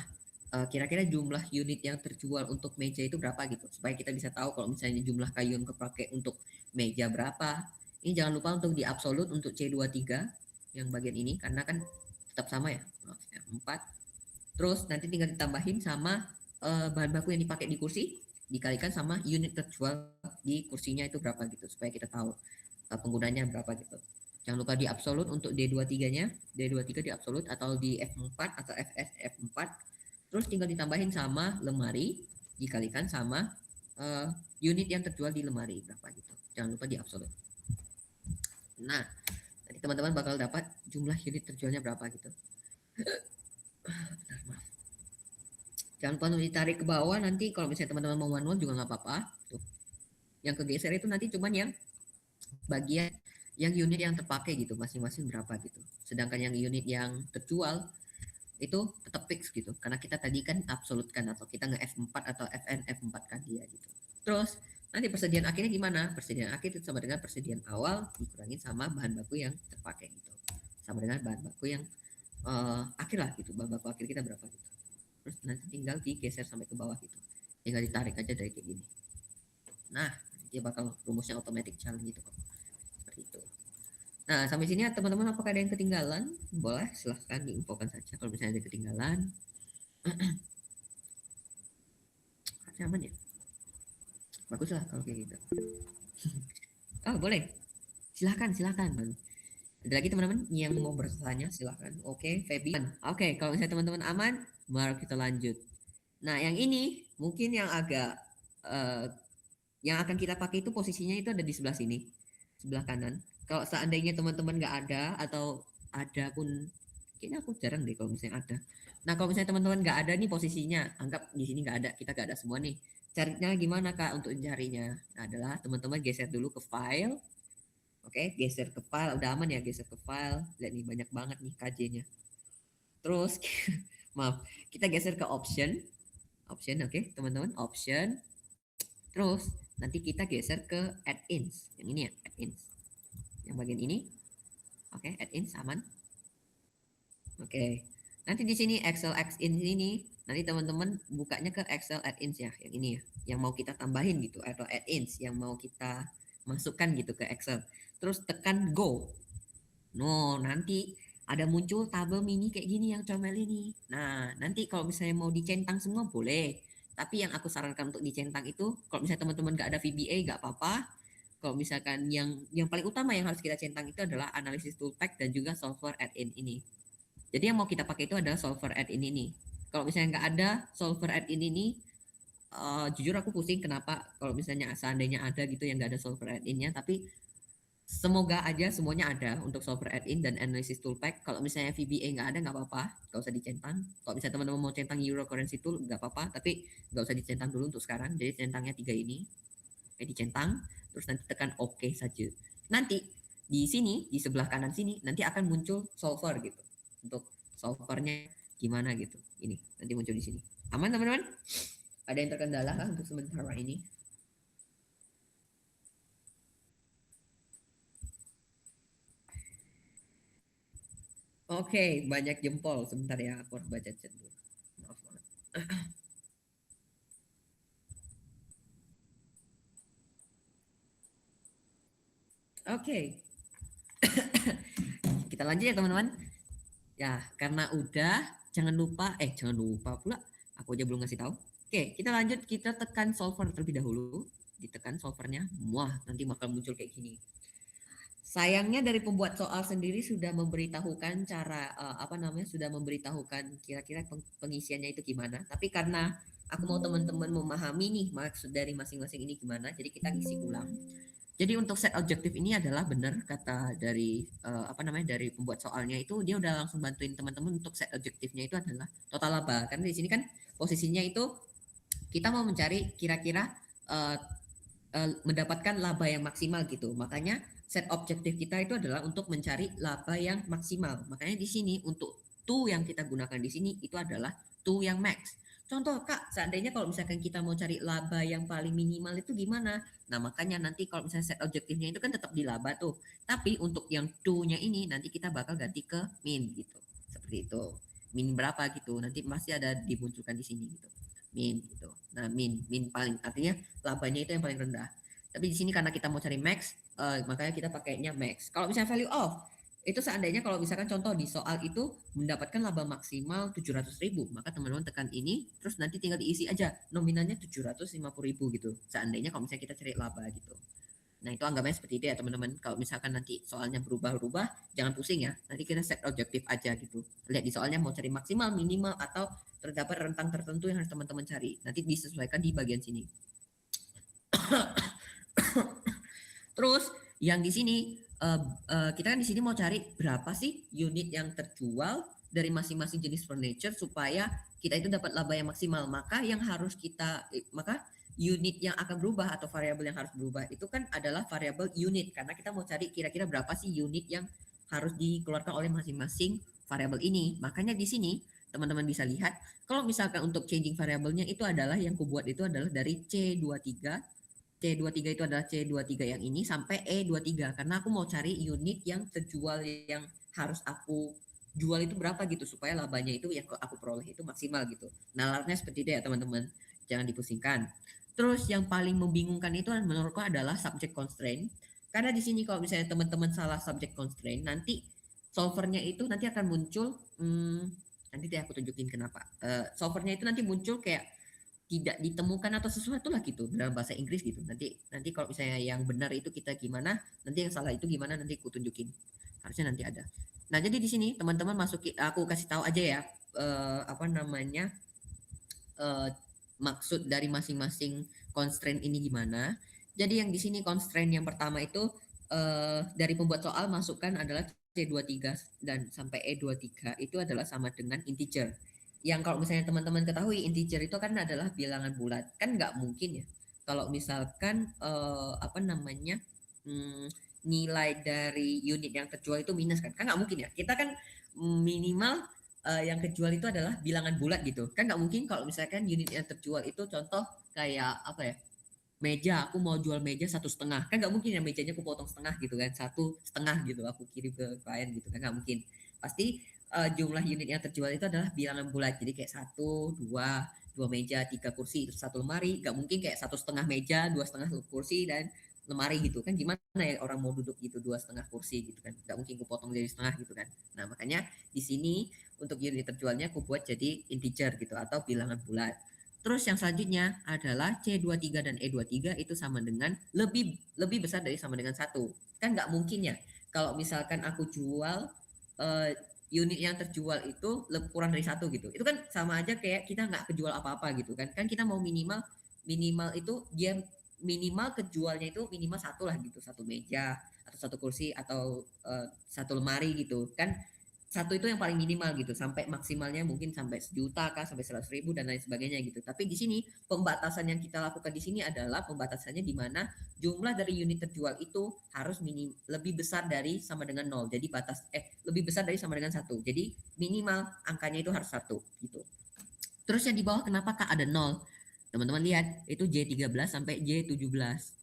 Speaker 1: kira-kira jumlah unit yang terjual untuk meja itu berapa gitu, supaya kita bisa tahu kalau misalnya jumlah kayu yang kepakai untuk meja berapa. Ini jangan lupa untuk di absolut untuk C23 yang bagian ini karena kan tetap sama ya, 4. Terus nanti tinggal ditambahin sama bahan baku yang dipakai di kursi dikalikan sama unit terjual di kursinya itu berapa gitu, supaya kita tahu penggunanya berapa gitu. Jangan lupa di absolut untuk D23-nya, D23 di absolut atau di F4 atau FS F4. Terus tinggal ditambahin sama lemari dikalikan sama unit yang terjual di lemari berapa gitu. Jangan lupa di absolut. Nah, nanti teman-teman bakal dapat jumlah unit terjualnya berapa gitu. Maaf. Jangan lupa untuk ditarik ke bawah, nanti kalau misalnya teman-teman mau manual juga nggak apa-apa. Tuh. Yang kegeser itu nanti cuman yang bagian yang unit yang terpakai gitu masing-masing berapa gitu. Sedangkan yang unit yang terjual itu tetap fix gitu karena kita tadi kan absolutkan atau kita nge F4 atau FN F4 kan dia gitu. Terus nanti persediaan akhirnya gimana? Persediaan akhir itu sama dengan persediaan awal dikurangin sama bahan baku yang terpakai gitu. Sama dengan bahan baku yang akhir lah gitu. Bahan baku akhir kita berapa gitu. Terus nanti tinggal digeser sampai ke bawah gitu. Tinggal ditarik aja dari kayak gini. Nah, dia bakal rumusnya automatic challenge gitu kok. Seperti itu. Nah, sampai sini teman-teman apakah ada yang ketinggalan? Boleh, silahkan diinfokan saja kalau misalnya ada ketinggalan. Aman ya? Bagus lah kalau kayak gitu. Oh, boleh. Silahkan. Ada lagi teman-teman yang mau bertanya, silahkan. Oke, Feby. Oke, kalau misalnya teman-teman aman, baru kita lanjut. Nah, yang ini mungkin yang agak yang akan kita pakai itu posisinya itu ada di sebelah sini, sebelah kanan. Kalau seandainya teman-teman nggak ada atau ada pun, kayaknya aku jarang deh kalau misalnya ada. Nah, kalau misalnya teman-teman nggak ada nih posisinya, anggap di sini nggak ada, kita nggak ada semua nih. Carinya gimana Kak untuk mencarinya? Nah, adalah teman-teman geser dulu ke file. Oke, geser ke file, udah aman ya, geser ke file. Lihat nih banyak banget nih KJ-nya. Terus maaf, kita geser ke option. Option, oke, teman-teman, option. Terus nanti kita geser ke add-ins. Yang ini ya, add-ins. Yang bagian ini. Oke, add-ins aman. Oke. Nanti di sini Excel add-ins ini, nanti teman-teman bukanya ke Excel add-ins ya, yang ini ya, yang mau kita tambahin gitu atau add-ins yang mau kita masukkan gitu ke Excel. Terus tekan go. No, nanti ada muncul tabel mini kayak gini yang comel ini. Nah, nanti kalau misalnya mau dicentang semua boleh. Tapi yang aku sarankan untuk dicentang itu, kalau misalnya teman-teman nggak ada VBA nggak apa-apa. Kalau misalkan yang paling utama yang harus kita centang itu adalah analisis toolpath dan juga solver add-in ini. Jadi yang mau kita pakai itu adalah solver add-in ini. Kalau misalnya nggak ada solver add-in ini, jujur aku pusing kenapa kalau misalnya seandainya ada gitu yang nggak ada solver add-innya, tapi semoga aja semuanya ada untuk solver add-in dan analysis toolpath. Kalau misalnya VBA nggak ada nggak apa-apa, nggak usah dicentang. Kalau misalnya teman-teman mau centang Euro Currency Tool nggak apa-apa, tapi nggak usah dicentang dulu untuk sekarang. Jadi centangnya 3 ini, dicentang, terus nanti tekan OK saja. Nanti di sini di sebelah kanan sini nanti akan muncul solver gitu. Untuk solvernya gimana gitu. Ini nanti muncul di sini. Aman teman-teman? Ada yang terkendala kah untuk sementara ini? Oke, banyak jempol. Sebentar ya, aku harus baca chat dulu. Maaf banget. Oke. Kita lanjut ya teman-teman. Ya, karena udah, jangan lupa pula. Aku aja belum ngasih tahu. Oke, kita lanjut. Kita tekan solver terlebih dahulu. Ditekan solvernya. Wah, nanti bakal muncul kayak gini. Sayangnya dari pembuat soal sendiri sudah memberitahukan cara sudah memberitahukan kira-kira pengisiannya itu gimana. Tapi karena aku mau teman-teman memahami nih maksud dari masing-masing ini gimana, jadi kita isi ulang. Jadi untuk set objektif ini adalah benar kata dari dari pembuat soalnya itu dia udah langsung bantuin teman-teman untuk set objektifnya itu adalah total laba. Karena di sini kan posisinya itu kita mau mencari kira-kira mendapatkan laba yang maksimal gitu. Makanya set objektif kita itu adalah untuk mencari laba yang maksimal. Makanya di sini untuk to yang kita gunakan di sini itu adalah to yang max. Contoh Kak, seandainya kalau misalkan kita mau cari laba yang paling minimal itu gimana? Nah makanya nanti kalau misalnya set objektifnya itu kan tetap di laba tuh. Tapi untuk yang to-nya ini nanti kita bakal ganti ke min gitu. Seperti itu. Min berapa gitu. Nanti masih ada dimunculkan di sini gitu. Min gitu. Nah min paling artinya labanya itu yang paling rendah. Tapi di sini karena kita mau cari max, makanya kita pakainya max. Kalau misalnya value of, itu seandainya kalau misalkan contoh di soal itu mendapatkan laba maksimal 700.000, maka teman-teman tekan ini, terus nanti tinggal diisi aja nominalnya 750.000 gitu. Seandainya kalau misalnya kita cari laba gitu. Nah itu anggapannya seperti itu ya teman-teman. Kalau misalkan nanti soalnya berubah-ubah, jangan pusing ya. Nanti kita set objektif aja gitu. Lihat di soalnya mau cari maksimal, minimal, atau terdapat rentang tertentu yang harus teman-teman cari. Nanti disesuaikan di bagian sini. Terus yang di sini kita kan di sini mau cari berapa sih unit yang terjual dari masing-masing jenis furniture supaya kita itu dapat laba yang maksimal. Maka yang harus kita unit yang akan berubah atau variabel yang harus berubah itu kan adalah variabel unit, karena kita mau cari kira-kira berapa sih unit yang harus dikeluarkan oleh masing-masing variabel ini. Makanya di sini teman-teman bisa lihat kalau misalkan untuk changing variabelnya itu adalah yang kubuat itu adalah dari C23. C23 itu adalah C23 yang ini sampai E23 karena aku mau cari unit yang terjual yang harus aku jual itu berapa gitu supaya labanya itu yang aku peroleh itu maksimal gitu. Nalarnya seperti itu ya teman-teman. Jangan dipusingkan. Terus yang paling membingungkan itu menurutku adalah subject constraint. Karena di sini kalau misalnya teman-teman salah subject constraint, nanti solvernya itu nanti akan muncul, nanti deh aku tunjukin kenapa. Solvernya itu nanti muncul kayak tidak ditemukan atau sesuatu lah gitu dalam bahasa Inggris gitu. Nanti kalau misalnya yang benar itu kita gimana, nanti yang salah itu gimana nanti aku tunjukin. Harusnya nanti ada. Nah, jadi di sini teman-teman masukin, aku kasih tahu aja ya apa namanya maksud dari masing-masing constraint ini gimana. Jadi yang di sini constraint yang pertama itu dari pembuat soal masukkan adalah C23 dan sampai E23 itu adalah sama dengan integer. Yang kalau misalnya teman-teman ketahui integer itu kan adalah bilangan bulat, kan nggak mungkin ya kalau misalkan apa namanya nilai dari unit yang terjual itu minus kan nggak mungkin ya, kita kan minimal yang kejual itu adalah bilangan bulat gitu kan, nggak mungkin kalau misalkan unit yang terjual itu contoh kayak apa ya, meja, aku mau jual meja 1,5 kan nggak mungkin ya mejanya aku potong setengah gitu kan, 1,5 gitu aku kirim ke klien gitu kan, nggak mungkin. Pasti jumlah unit yang terjual itu adalah bilangan bulat, jadi kayak 1, 2 meja, 3 kursi, 1 lemari, nggak mungkin kayak 1,5 meja, 2,5 kursi dan lemari gitu kan, gimana ya orang mau duduk gitu 2,5 kursi gitu kan, nggak mungkin aku potong jadi setengah gitu kan. Nah makanya di sini untuk unit terjualnya aku buat jadi integer gitu atau bilangan bulat. Terus yang selanjutnya adalah C23 dan E23 itu sama dengan lebih besar dari sama dengan 1. Kan nggak mungkin ya kalau misalkan aku jual unit yang terjual itu kurang dari 1 gitu. Itu kan sama aja kayak kita nggak kejual apa-apa gitu kan. Kan kita mau minimal itu dia minimal kejualnya itu minimal 1 lah gitu, 1 meja atau 1 kursi atau 1 lemari gitu kan. 1 itu yang paling minimal gitu, sampai maksimalnya mungkin sampai 1 juta kah, sampai 100.000 dan lain sebagainya gitu. Tapi di sini pembatasan yang kita lakukan di sini adalah pembatasannya di mana jumlah dari unit terjual itu harus lebih besar dari sama dengan 0. Jadi lebih besar dari sama dengan 1. Jadi minimal angkanya itu harus 1 gitu. Terus yang di bawah kenapa Kak ada 0? Teman-teman lihat, itu J13 sampai J17.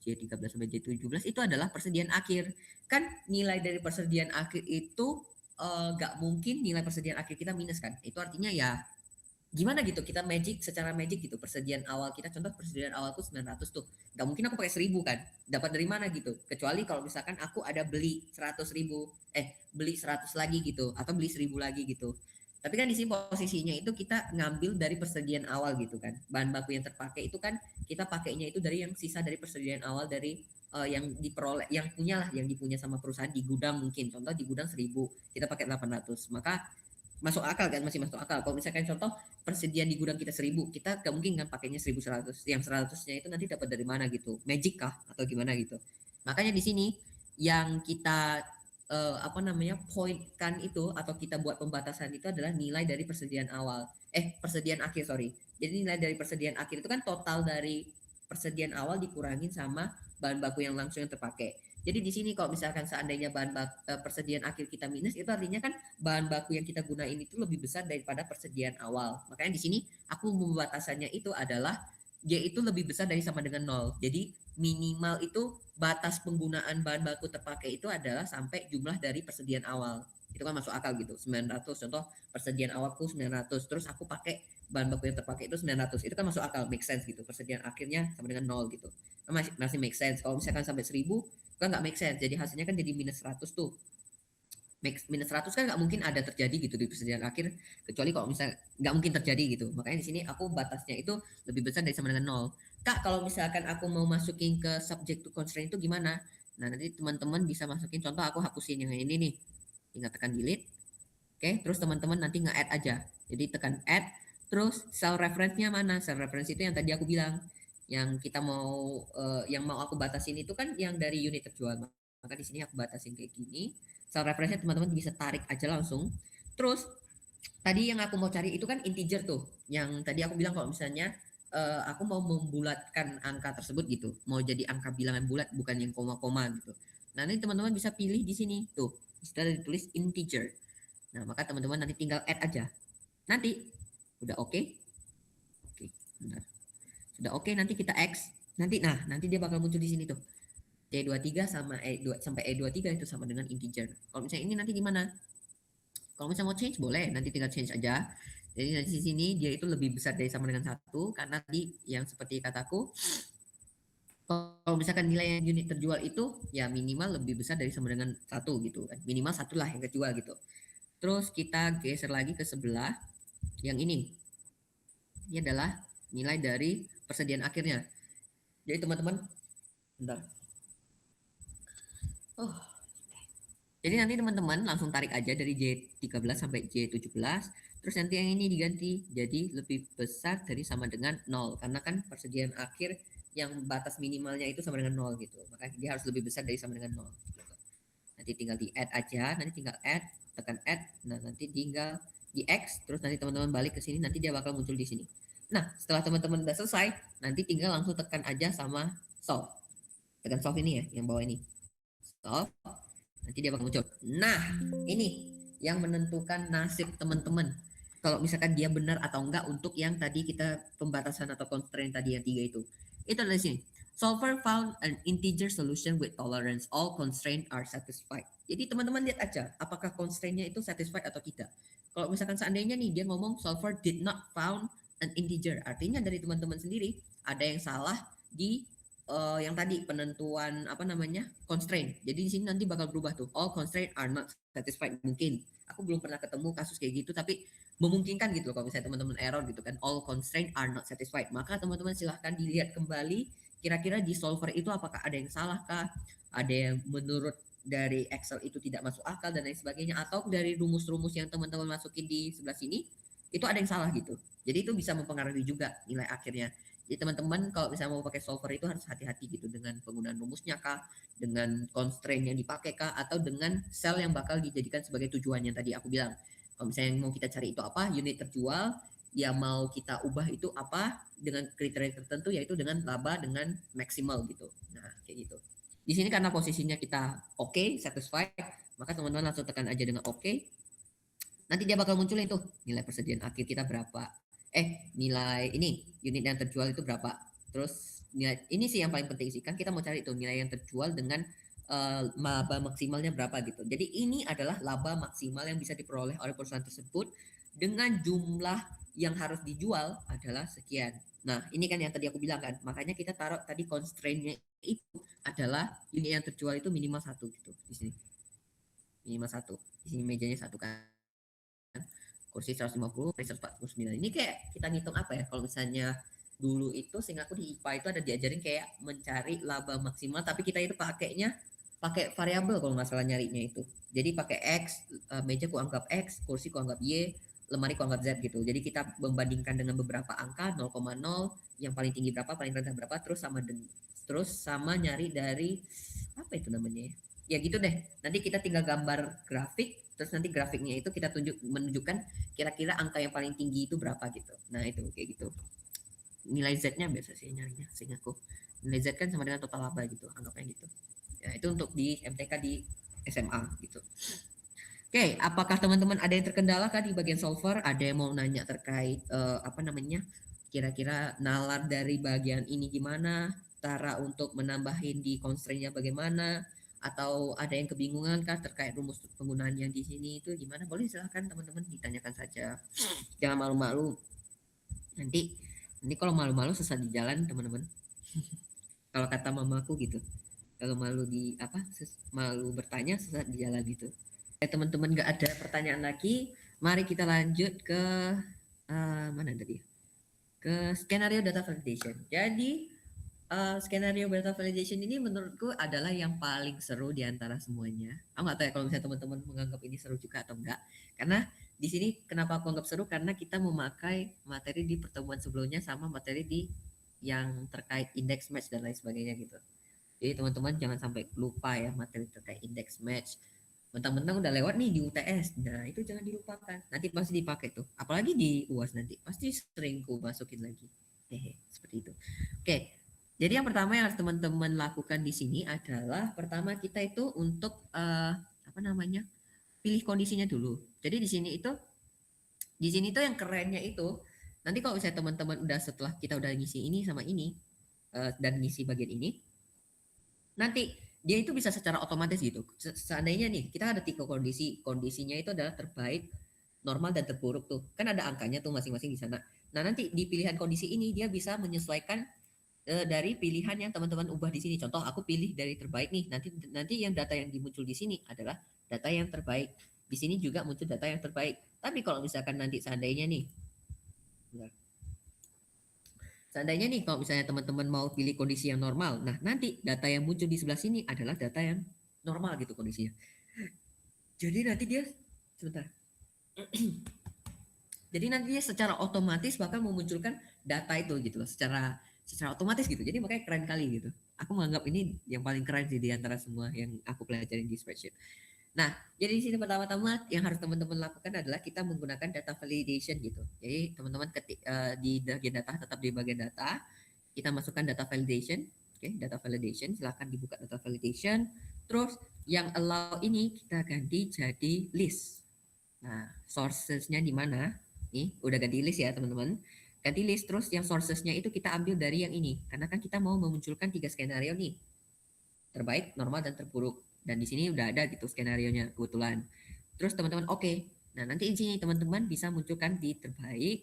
Speaker 1: J13 sampai J17 itu adalah persediaan akhir. Kan nilai dari persediaan akhir itu nggak mungkin nilai persediaan akhir kita minus kan, itu artinya ya gimana gitu kita secara magic gitu, persediaan awal kita contoh persediaan awalku 900 tuh, nggak mungkin aku pakai 1.000 kan, dapat dari mana gitu, kecuali kalau misalkan aku ada beli 100.000 beli 100 lagi gitu atau beli 1.000 lagi gitu. Tapi kan di sini posisinya itu kita ngambil dari persediaan awal gitu kan, bahan baku yang terpakai itu kan kita pakainya itu dari yang sisa dari persediaan awal dari yang diperoleh, yang dipunya sama perusahaan di gudang, mungkin contoh di gudang 1.000 kita pakai 800, maka masuk akal kan, masih masuk akal. Kalau misalkan contoh persediaan di gudang kita 1.000, kita gak mungkin kan pakainya 1.100, yang 100-nya itu nanti dapat dari mana gitu, magic kah atau gimana gitu. Makanya di sini yang kita apa namanya poinkan itu atau kita buat pembatasan itu adalah nilai dari persediaan awal, persediaan akhir, sorry. Jadi nilai dari persediaan akhir itu kan total dari persediaan awal dikurangin sama bahan baku yang langsung yang terpakai. Jadi di sini kalau misalkan seandainya persediaan akhir kita minus, itu artinya kan bahan baku yang kita gunain itu lebih besar daripada persediaan awal. Makanya di sini aku pembatasannya itu adalah J itu lebih besar dari sama dengan 0. Jadi minimal itu batas penggunaan bahan baku terpakai itu adalah sampai jumlah dari persediaan awal. Itu kan masuk akal gitu. 900 contoh persediaan awalku 900, terus aku pakai bahan baku yang terpakai itu 900. Itu kan masuk akal, make sense gitu. Persediaan akhirnya sama dengan 0 gitu. Masih make sense. Kalau misalkan sampai 1.000 kan nggak make sense, jadi hasilnya kan jadi minus 100 tuh. Minus 100 kan nggak mungkin ada terjadi gitu di persediaan akhir, kecuali kalau misalnya nggak mungkin terjadi gitu. Makanya di sini aku batasnya itu lebih besar dari sama dengan 0. Kak, kalau misalkan aku mau masukin ke subject to constraint itu gimana? Nah, nanti teman-teman bisa masukin, contoh aku hapusin yang ini nih, tinggal tekan delete. Oke, terus teman-teman nanti nge-add aja, jadi tekan add, terus cell reference-nya mana? Cell reference itu yang tadi aku bilang, yang kita mau yang mau aku batasin itu kan yang dari unit terjual. Maka di sini aku batasin kayak gini. Cell reference-nya teman-teman bisa tarik aja langsung. Terus tadi yang aku mau cari itu kan integer tuh, yang tadi aku bilang kalau misalnya aku mau membulatkan angka tersebut gitu, mau jadi angka bilangan bulat bukan yang koma-koma gitu. Nah, nanti teman-teman bisa pilih di sini tuh, sudah ditulis integer. Nah, maka teman-teman nanti tinggal add aja. Nanti udah oke. Oke, bentar. Sudah oke, nanti kita X. Nanti dia bakal muncul di sini tuh. D23 sama E2 sampai E23 itu sama dengan integer. Kalau misalnya ini nanti gimana? Kalau misalnya mau change boleh, nanti tinggal change aja. Jadi nanti di sini dia itu lebih besar dari sama dengan 1 karena tadi yang seperti kataku, kalau misalkan nilai yang unit terjual itu ya minimal lebih besar dari sama dengan 1 gitu kan. Minimal 1 lah yang terjual gitu. Terus kita geser lagi ke sebelah yang ini. Ini adalah nilai dari persediaan akhirnya. Jadi teman-teman, bentar. Oh. Jadi nanti teman-teman langsung tarik aja dari J13 sampai J17. Terus nanti yang ini diganti jadi lebih besar dari sama dengan 0. Karena kan persediaan akhir yang batas minimalnya itu sama dengan 0 gitu. Maka dia harus lebih besar dari sama dengan 0. Gitu. Nanti tinggal di add aja. Nanti tinggal add, tekan add. Nah nanti tinggal di X. Terus nanti teman-teman balik ke sini. Nanti dia bakal muncul di sini. Nah setelah teman-teman udah selesai. Nanti tinggal langsung tekan aja sama solve. Tekan solve ini ya, yang bawah ini. Solve. Nanti dia bakal muncul. Nah, ini yang menentukan nasib teman-teman. Kalau misalkan dia benar atau enggak untuk yang tadi kita pembatasan atau constraint tadi yang 3 itu. Itu dari sini. Solver found an integer solution with tolerance. All constraints are satisfied. Jadi teman-teman lihat aja apakah constraint-nya itu satisfied atau tidak. Kalau misalkan seandainya nih dia ngomong solver did not found an integer. Artinya dari teman-teman sendiri ada yang salah di yang tadi penentuan apa namanya constraint. Jadi di sini nanti bakal berubah tuh. All constraint are not satisfied. Mungkin aku belum pernah ketemu kasus kayak gitu, tapi memungkinkan gitu loh kalau misalnya teman-teman error gitu kan. All constraint are not satisfied. Maka teman-teman silahkan dilihat kembali kira-kira di solver itu apakah ada yang salah kah? Ada yang menurut dari Excel itu tidak masuk akal dan lain sebagainya, atau dari rumus-rumus yang teman-teman masukin di sebelah sini itu ada yang salah gitu. Jadi itu bisa mempengaruhi juga nilai akhirnya. Jadi teman-teman kalau misalnya mau pakai solver itu harus hati-hati gitu dengan penggunaan rumusnya kah, dengan constraint yang dipakai kah, atau dengan sel yang bakal dijadikan sebagai tujuan yang tadi aku bilang. Kalau misalnya yang mau kita cari itu apa, unit terjual, ya mau kita ubah itu apa dengan kriteria tertentu, yaitu dengan laba dengan maksimal gitu. Nah kayak gitu. Di sini karena posisinya kita oke, satisfied, maka teman-teman langsung tekan aja dengan oke. Nanti dia bakal munculin tuh nilai persediaan akhir kita berapa. Nilai ini unit yang terjual itu berapa. Terus nilai ini sih yang paling penting sih, kan kita mau cari tuh nilai yang terjual dengan laba maksimalnya berapa gitu. Jadi ini adalah laba maksimal yang bisa diperoleh oleh perusahaan tersebut dengan jumlah yang harus dijual adalah sekian. Nah ini kan yang tadi aku bilang kan, makanya kita taruh tadi constraint-nya itu adalah unit yang terjual itu minimal 1 gitu di sini. Minimal 1. Di sini mejanya 1 kan. Kursi 150, research 49. Ini kayak kita ngitung apa ya? Kalau misalnya dulu itu sehingga aku di IPA itu ada diajarin kayak mencari laba maksimal, tapi kita itu pakainya pakai variabel kalau nggak salah nyarinya itu. Jadi pakai X, meja ku anggap X, kursi ku anggap Y, lemari ku anggap Z gitu. Jadi kita membandingkan dengan beberapa angka 0,0, yang paling tinggi berapa, paling rendah berapa, terus sama nyari dari apa itu namanya ya? Ya gitu deh. Nanti kita tinggal gambar grafik, terus nanti grafiknya itu kita menunjukkan kira-kira angka yang paling tinggi itu berapa gitu. Nah itu kayak gitu. Nilai Z-nya biasa sih nyarinya, seingatku. Nilai Z kan sama dengan total laba gitu, anggapnya gitu. Ya itu untuk di MTK di SMA gitu. Oke, apakah teman-teman ada yang terkendala kah di bagian solver? Ada yang mau nanya terkait apa namanya? Kira-kira nalar dari bagian ini gimana? Cara untuk menambahin di constraint-nya bagaimana? Atau ada yang kebingungan kah terkait rumus penggunaan yang di sini itu gimana? Boleh silahkan teman-teman ditanyakan saja. Jangan malu-malu. Nanti kalau malu-malu sesat di jalan teman-teman. Kalau kata mamaku gitu. Kalau malu malu bertanya sesat di jalan gitu. Teman-teman nggak ada pertanyaan lagi, mari kita lanjut ke mana tadi? Ke skenario data validation. Jadi skenario data validation ini menurutku adalah yang paling seru di antara semuanya. Aku nggak tahu ya kalau misalnya teman-teman menganggap ini seru juga atau enggak. Karena di sini kenapa aku anggap seru, karena kita memakai materi di pertemuan sebelumnya sama materi di yang terkait index match dan lain sebagainya gitu. Jadi teman-teman jangan sampai lupa ya materi terkait index match. Mentang-mentang udah lewat nih di UTS. Nah itu jangan dilupakan. Nanti pasti dipakai tuh. Apalagi di UAS nanti. Pasti sering ku masukin lagi. Seperti itu. Oke. Jadi yang pertama yang harus teman-teman lakukan di sini adalah pertama kita itu untuk apa namanya? Pilih kondisinya dulu. Jadi di sini tuh yang kerennya itu nanti kalau misalnya teman-teman udah setelah kita udah ngisi ini sama ini dan ngisi bagian ini, nanti dia itu bisa secara otomatis gitu. Seandainya nih kita ada 3 kondisi, kondisinya itu adalah terbaik, normal dan terburuk tuh. Kan ada angkanya tuh masing-masing di sana. Nah, nanti di pilihan kondisi ini dia bisa menyesuaikan dari pilihan yang teman-teman ubah di sini. Contoh aku pilih dari terbaik nih. Nanti yang data yang dimuncul di sini adalah data yang terbaik. Di sini juga muncul data yang terbaik. Tapi kalau misalkan nanti seandainya nih, seandainya nih kalau misalnya teman-teman mau pilih kondisi yang normal, nah nanti data yang muncul di sebelah sini adalah data yang normal gitu kondisinya. Jadi nanti dia sebentar. Jadi nantinya secara otomatis bakal memunculkan data itu gitu loh, secara otomatis gitu. Jadi makanya keren kali gitu. Aku menganggap ini yang paling keren sih di antara semua yang aku pelajarin di spreadsheet. Nah, jadi di sini pertama-tama yang harus teman-teman lakukan adalah kita menggunakan data validation gitu. Jadi teman-teman di bagian data, tetap di bagian data, kita masukkan data validation. Oke, data validation, silahkan dibuka data validation. Terus yang allow ini kita ganti jadi list. Nah, sources-nya di mana? Nih, udah ganti list ya teman-teman. Ganti list, terus yang sources-nya itu kita ambil dari yang ini. Karena kan kita mau memunculkan 3 skenario nih. Terbaik, normal, dan terburuk. Dan di sini udah ada gitu skenario-nya kebetulan. Terus teman-teman oke. Nah, nanti di sini teman-teman bisa munculkan di terbaik,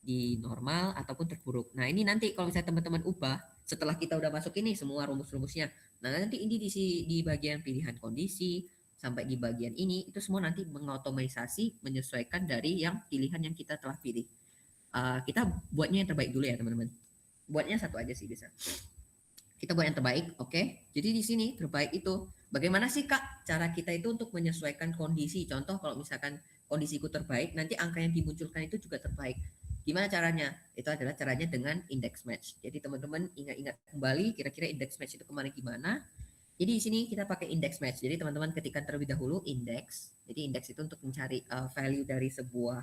Speaker 1: di normal, ataupun terburuk. Nah, ini nanti kalau misalnya teman-teman ubah, setelah kita udah masuk ini semua rumus-rumusnya. Nah, nanti ini di bagian pilihan kondisi, sampai di bagian ini, itu semua nanti mengotomatisasi, menyesuaikan dari yang pilihan yang kita telah pilih. Kita buatnya yang terbaik dulu ya teman-teman. Buatnya satu aja sih bisa. Kita buat yang terbaik, oke? Jadi di sini terbaik itu bagaimana sih Kak cara kita itu untuk menyesuaikan kondisi? Contoh kalau misalkan kondisiku terbaik, nanti angka yang dimunculkan itu juga terbaik. Gimana caranya? Itu adalah caranya dengan index match. Jadi teman-teman ingat-ingat kembali kira-kira index match itu kemarin gimana? Jadi di sini kita pakai index match. Jadi teman-teman ketikkan terlebih dahulu index. Jadi index itu untuk mencari value dari sebuah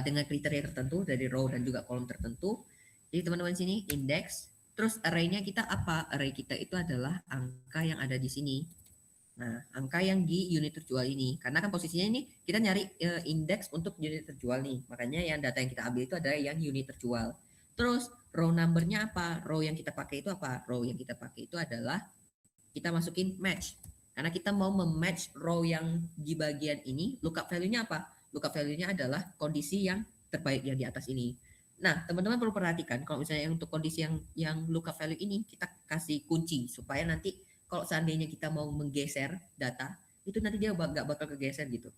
Speaker 1: dengan kriteria tertentu dari row dan juga kolom tertentu. Jadi teman-teman sini index. Terus array-nya kita apa? Array kita itu adalah angka yang ada di sini. Nah, angka yang di unit terjual ini. Karena kan posisinya ini kita nyari indeks untuk unit terjual nih. Makanya yang data yang kita ambil itu adalah yang unit terjual. Terus row number-nya apa? Row yang kita pakai itu apa? Row yang kita pakai itu adalah kita masukin match. Karena kita mau mematch row yang di bagian ini, lookup value-nya apa? Lookup value-nya adalah kondisi yang terbaik yang di atas ini. Nah, teman-teman perlu perhatikan kalau misalnya untuk kondisi yang lookup value ini kita kasih kunci supaya nanti kalau seandainya kita mau menggeser data itu nanti dia nggak bakal kegeser gitu.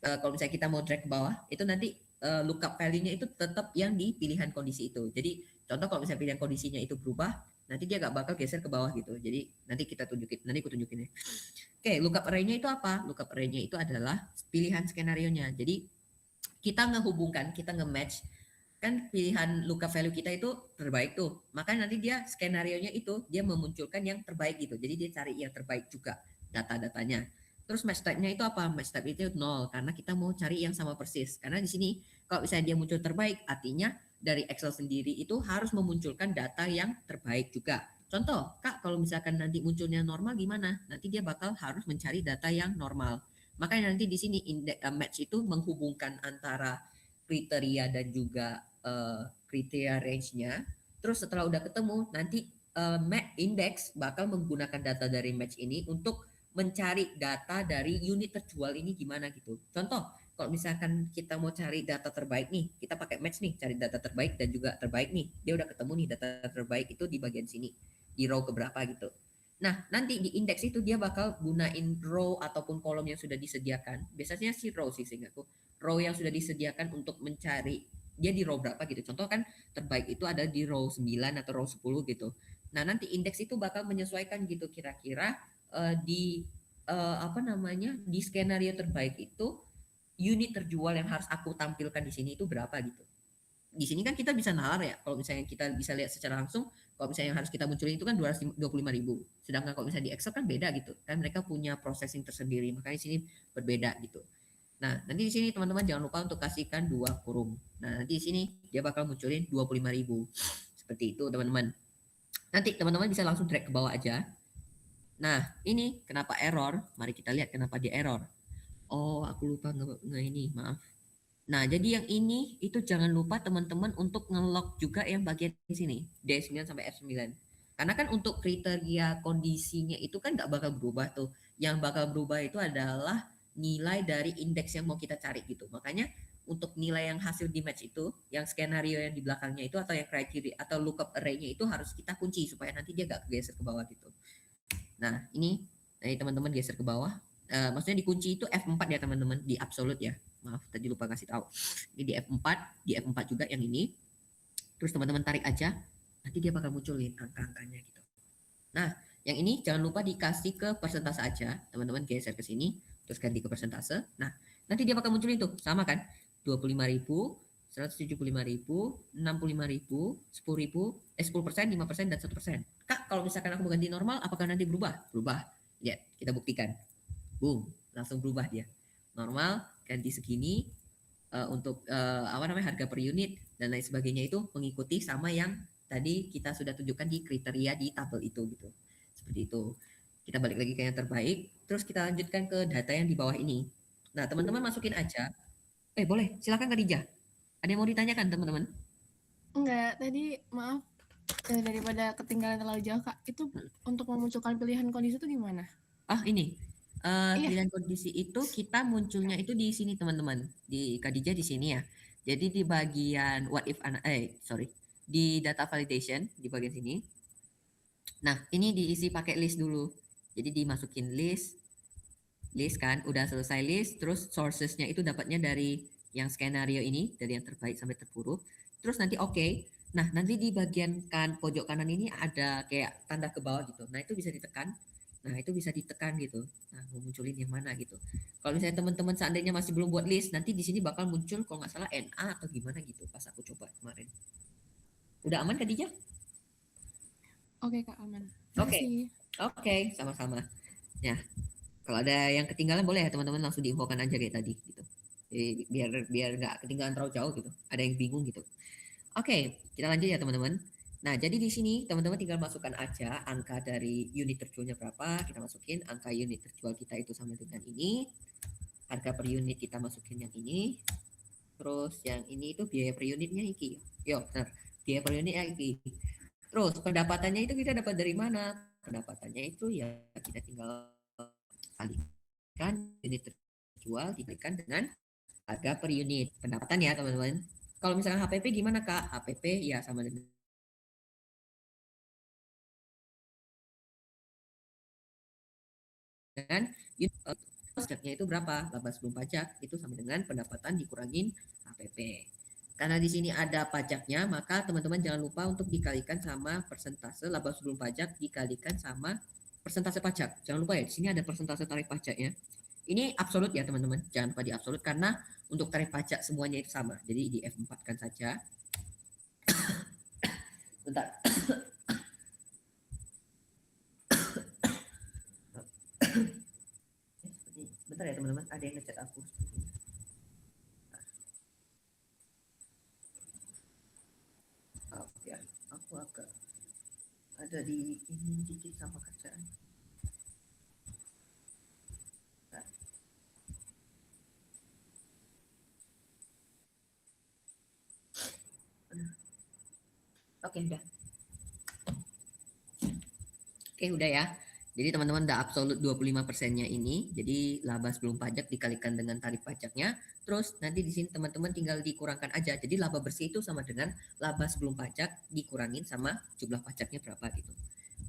Speaker 1: Kalau misalnya kita mau drag ke bawah itu nanti lookup value-nya itu tetap yang di pilihan kondisi itu. Jadi contoh kalau misalnya pilihan kondisinya itu berubah, nanti dia nggak bakal geser ke bawah gitu. Jadi nanti aku tunjukin ya. Oke, lookup array-nya itu apa? Lookup array-nya itu adalah pilihan skenario-nya. Jadi kita ngehubungkan, kita nge-match kan pilihan lookup value kita itu terbaik tuh. Makanya nanti dia skenario-nya itu dia memunculkan yang terbaik gitu. Jadi dia cari yang terbaik juga data-datanya. Terus match type-nya itu apa? Match type itu 0 karena kita mau cari yang sama persis. Karena di sini kalau misalnya dia muncul terbaik, artinya dari Excel sendiri itu harus memunculkan data yang terbaik juga. Contoh, Kak, kalau misalkan nanti munculnya normal gimana? Nanti dia bakal harus mencari data yang normal. Makanya nanti di sini match itu menghubungkan antara kriteria dan juga kriteria range-nya. Terus setelah udah ketemu, nanti index bakal menggunakan data dari match ini untuk mencari data dari unit terjual ini gimana gitu. Contoh, kalau misalkan kita mau cari data terbaik nih, kita pakai match nih, cari data terbaik dan juga terbaik nih. Dia udah ketemu nih data terbaik itu di bagian sini, di row keberapa gitu. Nah, nanti di indeks itu dia bakal gunain row ataupun kolom yang sudah disediakan. Biasanya sih row sih seingatku. Row yang sudah disediakan untuk mencari dia di row berapa gitu. Contoh kan terbaik itu ada di row 9 atau row 10 gitu. Nah, nanti indeks itu bakal menyesuaikan gitu kira-kira di di skenario terbaik itu unit terjual yang harus aku tampilkan di sini itu berapa gitu. Di sini kan kita bisa nalar ya. Kalau misalnya kita bisa lihat secara langsung, kalau misalnya yang harus kita munculin itu kan 225.000. Sedangkan kalau misalnya di Excel kan beda gitu. Kan mereka punya processing tersendiri, makanya di sini berbeda gitu. Nah, nanti di sini teman-teman jangan lupa untuk kasihkan 2 kurung. Nah, nanti di sini dia bakal munculin 25.000. Seperti itu, teman-teman. Nanti teman-teman bisa langsung drag ke bawah aja. Nah, ini kenapa error? Mari kita lihat kenapa dia error. Oh, aku lupa ini, maaf. Nah, jadi yang ini itu jangan lupa teman-teman untuk nge-lock juga yang bagian di sini, D9 sampai F9. Karena kan untuk kriteria kondisinya itu kan nggak bakal berubah tuh. Yang bakal berubah itu adalah nilai dari indeks yang mau kita cari gitu. Makanya untuk nilai yang hasil di match itu, yang skenario yang di belakangnya itu atau yang criteria atau lookup array-nya itu harus kita kunci supaya nanti dia nggak geser ke bawah gitu. Nah, ini teman-teman geser ke bawah. Maksudnya dikunci itu F4 ya teman-teman, di absolute ya. Maaf, tadi lupa kasih tahu. Ini di F4 juga yang ini. Terus teman-teman tarik aja, nanti dia bakal munculin angka-angkanya gitu. Nah, yang ini jangan lupa dikasih ke persentase aja. Teman-teman geser ke sini, terus ganti ke persentase. Nah, nanti dia bakal munculin tuh, sama kan? 25.000, 175.000, 65.000, 10.000, 10%, 5%, dan 1%. Kak, kalau misalkan aku ganti normal, apakah nanti berubah? Berubah. Ya, kita buktikan. Boom, langsung berubah dia. Normal, ganti segini, untuk harga per unit, dan lain sebagainya itu mengikuti sama yang tadi kita sudah tunjukkan di kriteria di tabel itu gitu. Seperti itu. Kita balik lagi ke yang terbaik, terus kita lanjutkan ke data yang di bawah ini. Nah, teman-teman masukin aja. Boleh, silakan Khadijah. Ada yang mau ditanyakan teman-teman?
Speaker 5: Enggak, tadi maaf daripada ketinggalan terlalu jauh Kak. Itu untuk memunculkan pilihan kondisi itu gimana?
Speaker 1: Ini.
Speaker 5: Iya.
Speaker 1: Pilihan kondisi itu kita munculnya itu di sini teman-teman. Di Khadijah di sini ya. Jadi di bagian di data validation di bagian sini. Nah, ini diisi pakai list dulu. Jadi dimasukin list kan, udah selesai list, terus sourcesnya itu dapatnya dari yang skenario ini, dari yang terbaik sampai terburuk. Terus nanti oke. Nah, nanti di bagian pojok kanan ini ada kayak tanda ke bawah gitu. Nah, itu bisa ditekan. Nah, itu bisa ditekan gitu. Nah, mau munculin yang mana gitu. Kalau misalnya teman-teman seandainya masih belum buat list, nanti di sini bakal muncul kalau nggak salah NA atau gimana gitu pas aku coba kemarin. Udah aman Khadijah?
Speaker 5: Oke Kak, aman.
Speaker 1: Oke. Oke, sama-sama. Ya, kalau ada yang ketinggalan boleh ya teman-teman langsung diinfokan aja kayak tadi gitu. Jadi biar nggak ketinggalan terlalu jauh gitu. Ada yang bingung gitu. Oke, kita lanjut ya teman-teman. Nah, jadi di sini teman-teman tinggal masukkan aja angka dari unit terjualnya berapa, kita masukin angka unit terjual kita itu sama dengan ini. Harga per unit kita masukin yang ini. Terus yang ini itu biaya per unitnya iki. Yo, benar. Biaya per unitnya iki. Terus pendapatannya itu kita dapat dari mana? Pendapatannya itu ya kita tinggal kalikan unit terjual diberikan dengan harga per unit. Pendapatan ya teman-teman. Kalau misalkan HPP gimana Kak? HPP ya sama dengan pajaknya itu berapa? Laba sebelum pajak itu sama dengan pendapatan dikurangin HPP. Karena di sini ada pajaknya, maka teman-teman jangan lupa untuk dikalikan sama persentase laba sebelum pajak dikalikan sama persentase pajak. Jangan lupa ya, di sini ada persentase tarif pajaknya. Ini absolut ya teman-teman, jangan lupa di absolut karena untuk tarif pajak semuanya itu sama. Jadi di F4 kan saja. Bentar. Bentar ya teman-teman, ada yang ngechat aku. Maaf ya, aku agak ada di ini dikit sama kerjaan. Oke, udah. Oke, udah ya. Jadi teman-teman udah absolut 25%-nya ini. Jadi laba sebelum pajak dikalikan dengan tarif pajaknya. Terus nanti di sini teman-teman tinggal dikurangkan aja. Jadi laba bersih itu sama dengan laba sebelum pajak dikurangin sama jumlah pajaknya berapa gitu.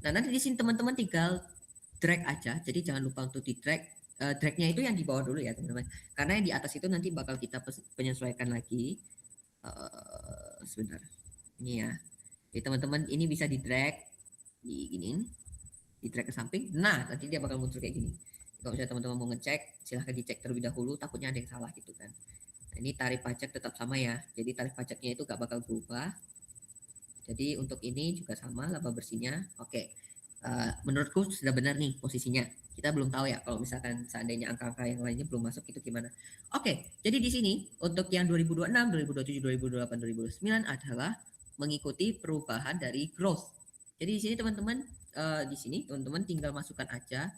Speaker 1: Nah, nanti di sini teman-teman tinggal drag aja. Jadi jangan lupa untuk di drag. Dragnya itu yang di bawah dulu ya teman-teman. Karena yang di atas itu nanti bakal kita penyesuaikan lagi. Sebentar. Ini ya. Jadi teman-teman ini bisa di drag di gini, di drag ke samping. Nah, nanti dia bakal muncul kayak gini. Kalau misalnya teman-teman mau ngecek, silahkan dicek terlebih dahulu. Takutnya ada yang salah gitu kan. Nah, ini tarif pajak tetap sama ya. Jadi tarif pajaknya itu gak bakal berubah. Jadi untuk ini juga sama laba bersihnya. Oke. Menurutku sudah benar nih posisinya. Kita belum tahu ya kalau misalkan seandainya angka-angka yang lainnya belum masuk itu gimana. Oke, jadi di sini untuk yang 2026, 2027, 2028, 2029 adalah mengikuti perubahan dari growth. Jadi di sini teman-teman di sini teman-teman tinggal masukkan aja.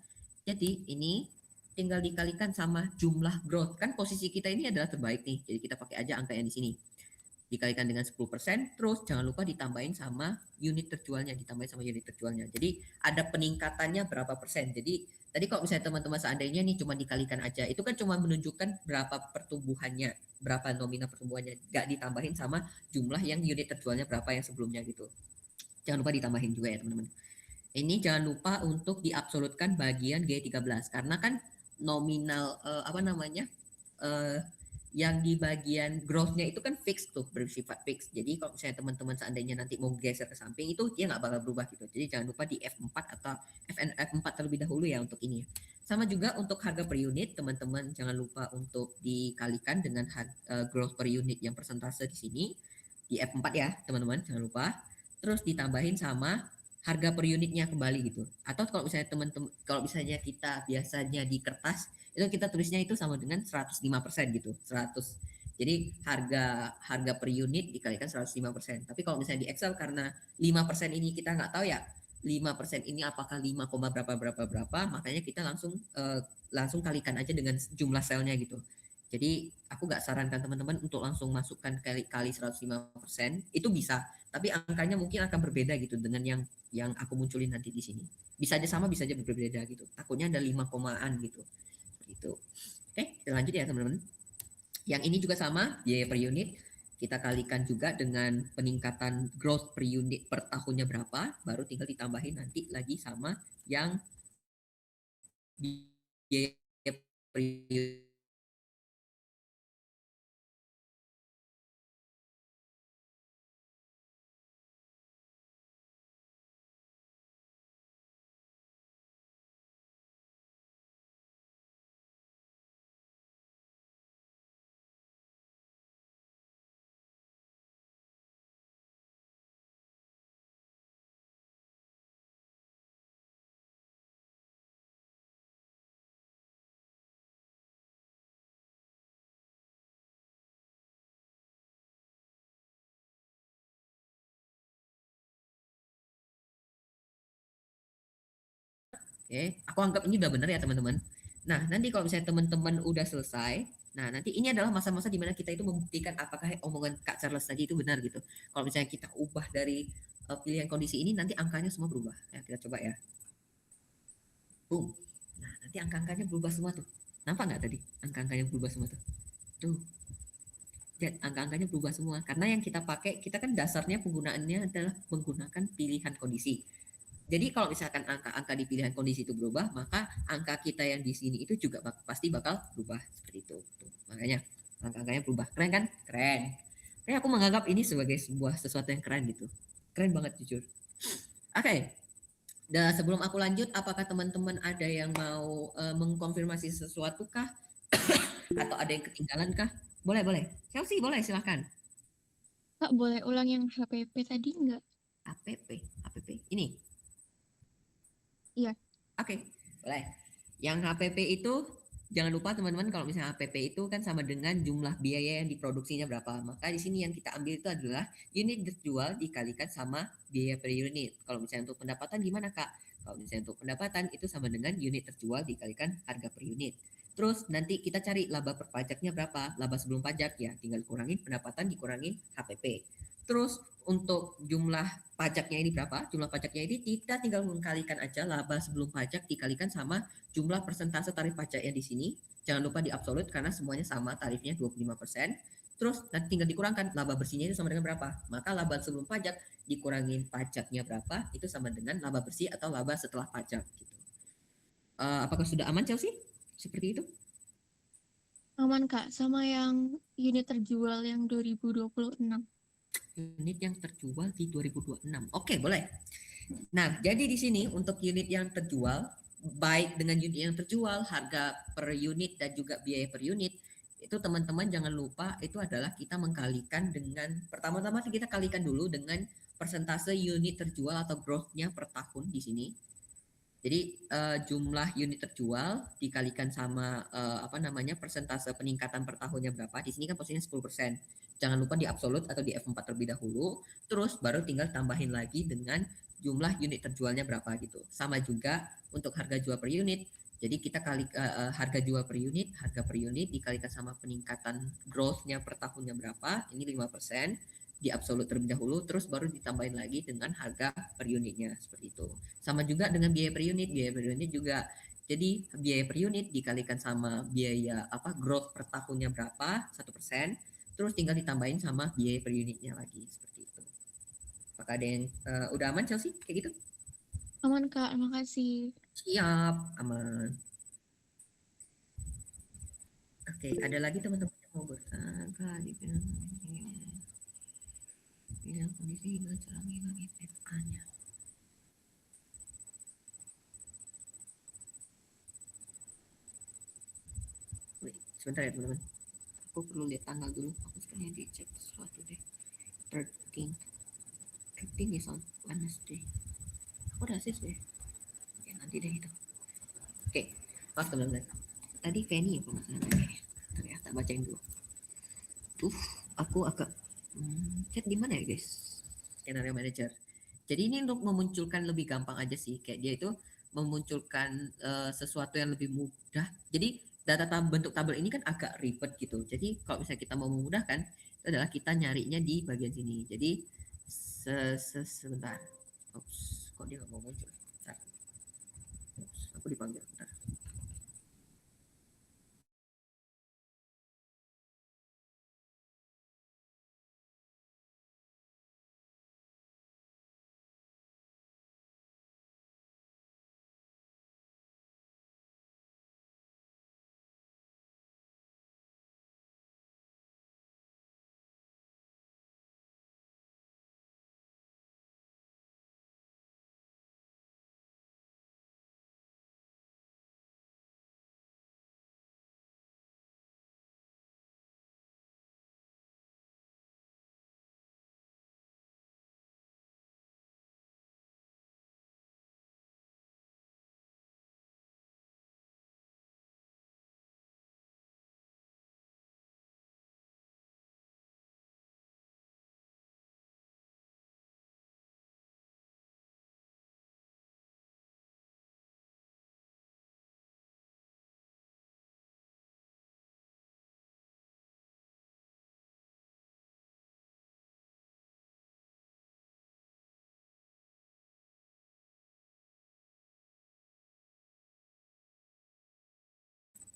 Speaker 1: Jadi ini tinggal dikalikan sama jumlah growth. Kan posisi kita ini adalah terbaik nih. Jadi kita pakai aja angka yang di sini. Dikalikan dengan 10%, terus jangan lupa ditambahin sama unit terjualnya, Jadi ada peningkatannya berapa persen. Jadi tadi kalau misalnya teman-teman seandainya nih cuma dikalikan aja, itu kan cuma menunjukkan berapa pertumbuhannya, berapa nominal pertumbuhannya, nggak ditambahin sama jumlah yang unit terjualnya berapa yang sebelumnya gitu. Jangan lupa ditambahin juga ya teman-teman. Ini jangan lupa untuk diabsolutkan bagian G13 karena kan nominal yang di bagian growth-nya itu kan fix tuh, bersifat fix. Jadi kalau misalnya teman-teman seandainya nanti mau geser ke samping itu dia nggak bakal berubah gitu. Jadi jangan lupa di F4 atau F4 terlebih dahulu ya untuk ini. Sama juga untuk harga per unit, teman-teman jangan lupa untuk dikalikan dengan growth per unit yang persentase di sini di F4 ya teman-teman, jangan lupa. Terus ditambahin sama harga per unitnya kembali gitu. Atau kalau misalnya teman-teman, kalau misalnya kita biasanya di kertas itu kita tulisnya itu sama dengan 105% gitu, 100. Jadi harga per unit dikalikan 105%. Tapi kalau misalnya di Excel karena 5% ini kita nggak tahu ya, 5% ini apakah 5, berapa, makanya kita langsung kalikan aja dengan jumlah selnya gitu. Jadi aku nggak sarankan teman-teman untuk langsung masukkan kali 105%, itu bisa, tapi angkanya mungkin akan berbeda gitu dengan yang aku munculin nanti di sini. Bisa aja sama, bisa aja berbeda gitu. Takutnya ada 5 komaan gitu. Itu. Oke, kita lanjut ya teman-teman. Yang ini juga sama, biaya per unit. Kita kalikan juga dengan peningkatan growth per unit per tahunnya berapa, baru tinggal ditambahin nanti lagi sama yang biaya per unit. Oke, aku anggap ini udah benar ya teman-teman. Nah, nanti kalau misalnya teman-teman udah selesai, nah nanti ini adalah masa-masa di mana kita itu membuktikan apakah omongan Kak Charles tadi itu benar gitu. Kalau misalnya kita ubah dari pilihan kondisi ini, nanti angkanya semua berubah. Ya, kita coba ya. Boom. Nah, nanti angka-angkanya berubah semua tuh. Nampak nggak tadi angka-angkanya berubah semua tuh? Tuh. Lihat, angka-angkanya berubah semua. Karena yang kita pakai, kita kan dasarnya penggunaannya adalah menggunakan pilihan kondisi. Jadi kalau misalkan angka-angka di pilihan kondisi itu berubah, maka angka kita yang di sini itu juga pasti bakal berubah seperti itu. Tuh, makanya angka-angkanya berubah. Keren kan? Keren. Kayak aku menganggap ini sebagai sebuah sesuatu yang keren gitu. Keren banget jujur. Oke. Dan sebelum aku lanjut, apakah teman-teman ada yang mau mengkonfirmasi sesuatu kah? Atau ada yang ketinggalan kah? Boleh, boleh. Chelsea, boleh, silahkan.
Speaker 3: Kak, boleh ulang yang HPP tadi nggak?
Speaker 1: HPP. Ini.
Speaker 3: Iya.
Speaker 1: Oke, boleh. Yang HPP itu jangan lupa teman-teman, kalau misalnya HPP itu kan sama dengan jumlah biaya yang diproduksinya berapa. Maka di sini yang kita ambil itu adalah unit terjual dikalikan sama biaya per unit. Kalau misalnya untuk pendapatan gimana Kak? Kalau misalnya untuk pendapatan itu sama dengan unit terjual dikalikan harga per unit. Terus nanti kita cari laba per pajaknya berapa? Laba sebelum pajak ya, tinggal kurangin pendapatan dikurangin HPP. Terus untuk jumlah pajaknya ini berapa? Jumlah pajaknya ini kita tinggal mengkalikan aja laba sebelum pajak dikalikan sama jumlah persentase tarif pajaknya di sini. Jangan lupa di absolut karena semuanya sama tarifnya 25%. Terus nanti tinggal dikurangkan laba bersihnya itu sama dengan berapa? Maka laba sebelum pajak dikurangin pajaknya berapa itu sama dengan laba bersih atau laba setelah pajak gitu. Apakah sudah aman Chelsea? Seperti itu?
Speaker 3: Aman Kak, sama yang unit terjual yang 2026.
Speaker 1: Unit yang terjual di 2026. Oke, boleh. Nah, jadi di sini untuk unit yang terjual, baik dengan unit yang terjual, harga per unit dan juga biaya per unit, itu teman-teman jangan lupa itu adalah kita mengkalikan dengan, pertama-tama kita kalikan dulu dengan persentase unit terjual atau growth-nya per tahun di sini. Jadi jumlah unit terjual dikalikan sama persentase peningkatan per tahunnya berapa. Di sini kan posisinya 10%. Jangan lupa di absolut atau di F4 terlebih dahulu. Terus baru tinggal tambahin lagi dengan jumlah unit terjualnya berapa gitu. Sama juga untuk harga jual per unit. Jadi kita kali harga jual per unit, harga per unit dikalikan sama peningkatan growth-nya per tahunnya berapa. Ini 5% di absolut terlebih dahulu, terus baru ditambahin lagi dengan harga per unitnya seperti itu. Sama juga dengan biaya per unit juga. Jadi biaya per unit dikalikan sama biaya growth per tahunnya berapa 1%, terus tinggal ditambahin sama biaya per unitnya lagi seperti itu. Apakah ada yang udah aman Chelsea kayak gitu?
Speaker 3: Aman Kak, makasih.
Speaker 1: Siap, aman. Oke, ada lagi teman-teman yang mau bertanya? Yang kondisi dengan cara ngilang IPK-nya. Wait, sebentar ya teman-teman. Aku perlu lihat tanggal dulu. Aku sekalian dicek sesuatu deh. 13 is on Wednesday. Aku udah sis deh. Ya nanti deh itu. Oke, maaf teman-teman. Tadi Fanny ya kalau nggak salah tadi. Ternyata bacain dulu. Tuh, aku agak chat di mana ya guys? Skenario manager. Jadi ini untuk memunculkan lebih gampang aja sih. Kayak dia itu memunculkan sesuatu yang lebih mudah. Jadi bentuk tabel ini kan agak ribet gitu. Jadi kalau misalnya kita mau memudahkan, itu adalah kita nyarinya di bagian sini. Jadi sebentar. Oops, kok dia nggak mau muncul? Bentar. Oops, aku dipanggil. Bentar.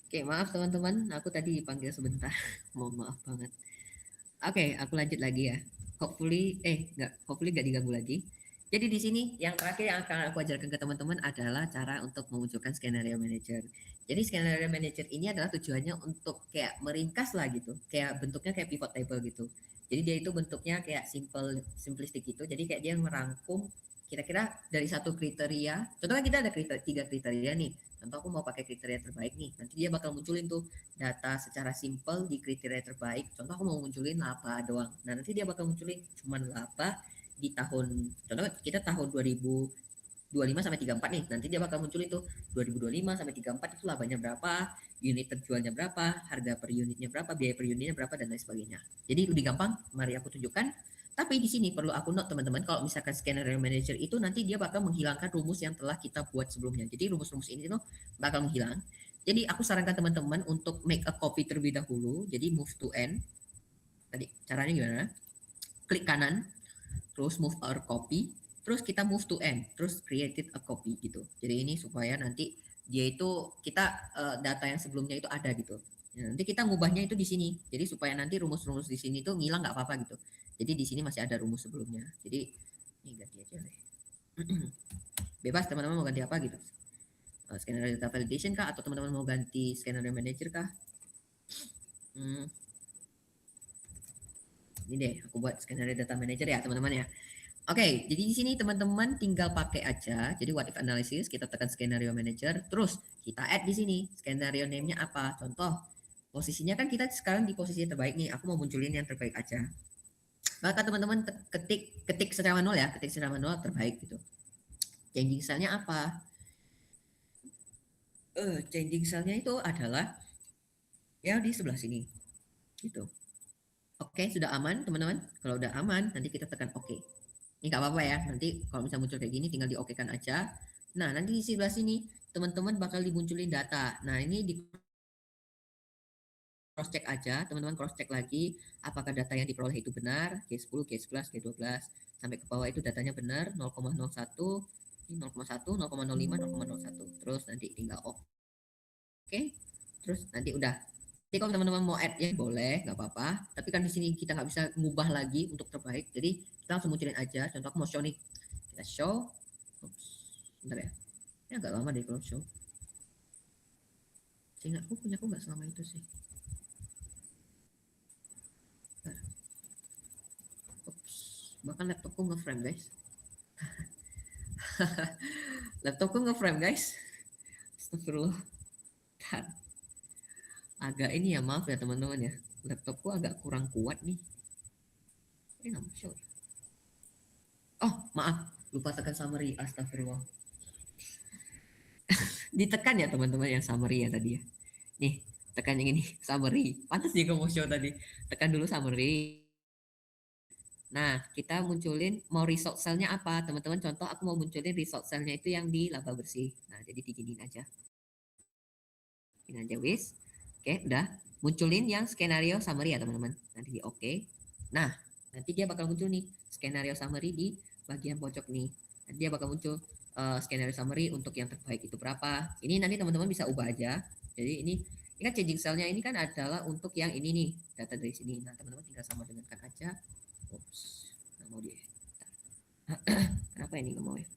Speaker 1: Oke, maaf teman-teman, aku tadi dipanggil sebentar. Mohon maaf banget. Oke, aku lanjut lagi ya. Hopefully nggak diganggu lagi. Jadi di sini yang terakhir yang akan aku ajarkan ke teman-teman adalah cara untuk memunculkan skenario manager. Jadi skenario manager ini adalah tujuannya untuk kayak meringkas lah gitu, kayak bentuknya kayak pivot table gitu. Jadi dia itu bentuknya kayak simplistik gitu. Jadi kayak dia merangkum kira-kira dari satu kriteria. Contohnya kita ada tiga kriteria nih. Contoh aku mau pakai kriteria terbaik nih. Nanti dia bakal munculin tuh data secara simple di kriteria terbaik. Contoh aku mau munculin laba doang. Nah, nanti dia bakal munculin cuman laba di tahun, contoh kita tahun 2025 sampai 34 nih. Nanti dia bakal munculin tuh 2025 sampai 34 itu labanya berapa, unit terjualnya berapa, harga per unitnya berapa, biaya per unitnya berapa dan lain sebagainya. Jadi lebih gampang, mari aku tunjukkan. Tapi di sini perlu aku note teman-teman, kalau misalkan skenario manager itu nanti dia bakal menghilangkan rumus yang telah kita buat sebelumnya. Jadi rumus-rumus ini tuh bakal menghilang. Jadi aku sarankan teman-teman untuk make a copy terlebih dahulu. Jadi move to end. Tadi caranya gimana? Klik kanan, terus move our copy, terus kita move to end, terus created a copy gitu. Jadi ini supaya nanti dia itu kita data yang sebelumnya itu ada gitu. Ya, nanti kita ngubahnya itu di sini. Jadi supaya nanti rumus-rumus di sini tuh ngilang nggak apa-apa gitu. Jadi di sini masih ada rumus sebelumnya. Jadi ini ganti aja deh. Bebas teman-teman mau ganti apa gitu. Skenario data validation kah atau teman-teman mau ganti skenario manager kah? Ini deh aku buat skenario data manager ya teman-teman ya. Oke, jadi di sini teman-teman tinggal pakai aja. Jadi what if analysis kita tekan skenario manager, terus kita add di sini skenario name-nya apa. Contoh posisinya kan kita sekarang di posisi terbaik nih. Aku mau munculin yang terbaik aja. Maka teman-teman ketik secara manual ya, ketik secara manual terbaik gitu. Changing style-nya apa? changing cell-nya itu adalah ya di sebelah sini gitu. Oke, sudah aman teman-teman. Kalau udah aman, nanti kita tekan oke. Ini nggak apa-apa ya. Nanti kalau misalnya muncul kayak gini, tinggal di oke kan aja. Nah, nanti di sebelah sini teman-teman bakal dimunculin data. Nah, ini di cross check aja, teman-teman cross check lagi apakah data yang diperoleh itu benar, G10, G11, G12 sampai ke bawah itu datanya benar 0,01, ini 0,1, 0,05, 0,01. Terus nanti tinggal oke. Terus nanti udah. Jadi kalau teman-teman mau add ya boleh, nggak apa-apa. Tapi kan di sini kita nggak bisa ngubah lagi untuk terbaik. Jadi kita langsung munculin aja. Contoh aku mau show nih. Kita show. Oops, bentar ya. Ini agak lama deh kalau show. Seingatku punya aku nggak selama itu sih. Oops, bahkan laptopku nge-frame guys. Laptopku nge-frame guys. Astagfirullah. Bentar. Agak ini ya, maaf ya teman-teman ya, laptopku agak kurang kuat nih. Ini nggak show. Oh maaf, lupa tekan summary, astagfirullah. Ditekan ya teman-teman yang summary ya tadi ya. Nih tekan yang ini summary, pantas juga mau show tadi. Tekan dulu summary. Nah kita munculin mau result cell-nya apa teman-teman. Contoh aku mau munculin result cell-nya itu yang di laba bersih. Nah jadi diginiin aja. Ini aja wis. Oke, udah. Munculin yang skenario summary ya teman-teman. Nanti di oke. Nah, nanti dia bakal muncul nih skenario summary di bagian pojok nih. Nanti dia bakal muncul skenario summary untuk yang terbaik itu berapa. Ini nanti teman-teman bisa ubah aja. Jadi ini kan changing cell-nya ini kan adalah untuk yang ini nih, data dari sini. Nah, teman-teman tinggal sama dengan kan aja. Oops, nggak mau dia. Kenapa ini nggak mau ya?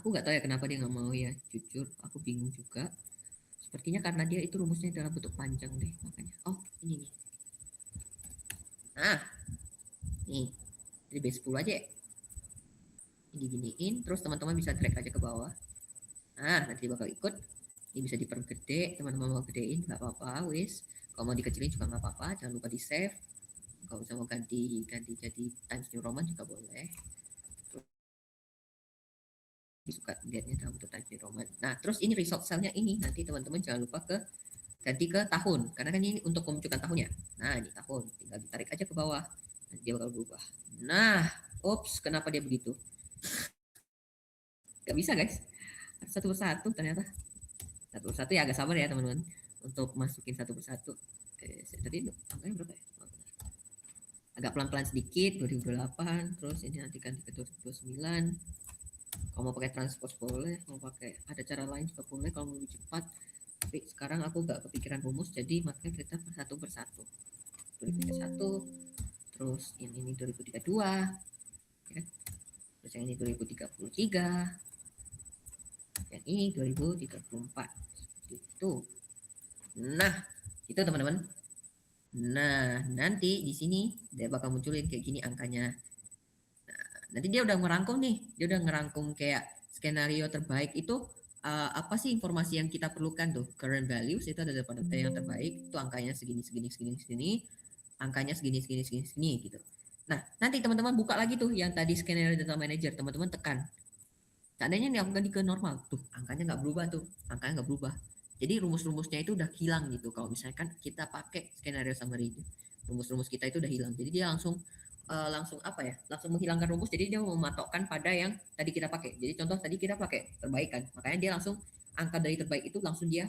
Speaker 1: Aku nggak tahu ya kenapa dia nggak mau ya. Jujur, aku bingung juga. Sepertinya karena dia itu rumusnya dalam bentuk panjang deh, makanya. Oh, ini nih. Nah, nih. Jadi B10 aja ya. Ini diginiin, terus teman-teman bisa drag aja ke bawah. Nah, nanti bakal ikut. Ini bisa dipergede, teman-teman mau gedein, nggak apa-apa, wis. Kalau mau dikecilin juga nggak apa-apa, jangan lupa di save. Kalau misalnya mau ganti jadi Times New Roman juga boleh. Suka lihatnya dalam bentuk Times New Roman. Nah, terus ini result cell-nya ini nanti teman-teman jangan lupa ganti ke tahun karena kan ini untuk memunculkan tahunnya. Nah, ini tahun, tinggal ditarik aja ke bawah. Nanti dia bakal berubah. Nah, ups, kenapa dia begitu? Gak bisa guys. Satu persatu ternyata. Satu persatu ya agak sabar ya teman-teman untuk masukin satu persatu. Tadi angkanya berapa ya? Agak pelan-pelan sedikit 2028, terus ini nanti ganti ke 2029. Kalau mau pakai transpose boleh, mau pakai ada cara lain juga boleh kalau mau lebih cepat. Tapi sekarang aku nggak kepikiran rumus, jadi makanya kita satu persatu. 2031, terus ini 2032, ya. Terus yang ini 2033, yang ini 2034. Itu. Nah, itu teman-teman. Nah, nanti di sini dia bakal munculin kayak gini angkanya. Nanti dia udah ngerangkum nih, dia udah ngerangkum kayak skenario terbaik itu apa sih informasi yang kita perlukan tuh. Current values itu ada data yang terbaik, itu angkanya segini angkanya segini gitu. Nah, nanti teman-teman buka lagi tuh yang tadi skenario data manager, teman-teman tekan. Seandainya nih aku ganti ke normal, tuh angkanya nggak berubah tuh, angkanya nggak berubah. Jadi rumus-rumusnya itu udah hilang gitu. Kalau misalkan kita pakai skenario summary, rumus-rumus kita itu udah hilang. Jadi dia langsung apa ya, langsung menghilangkan rumus, jadi dia mematokkan pada yang tadi kita pakai. Jadi contoh tadi kita pakai terbaik kan, makanya dia langsung angka dari terbaik itu langsung dia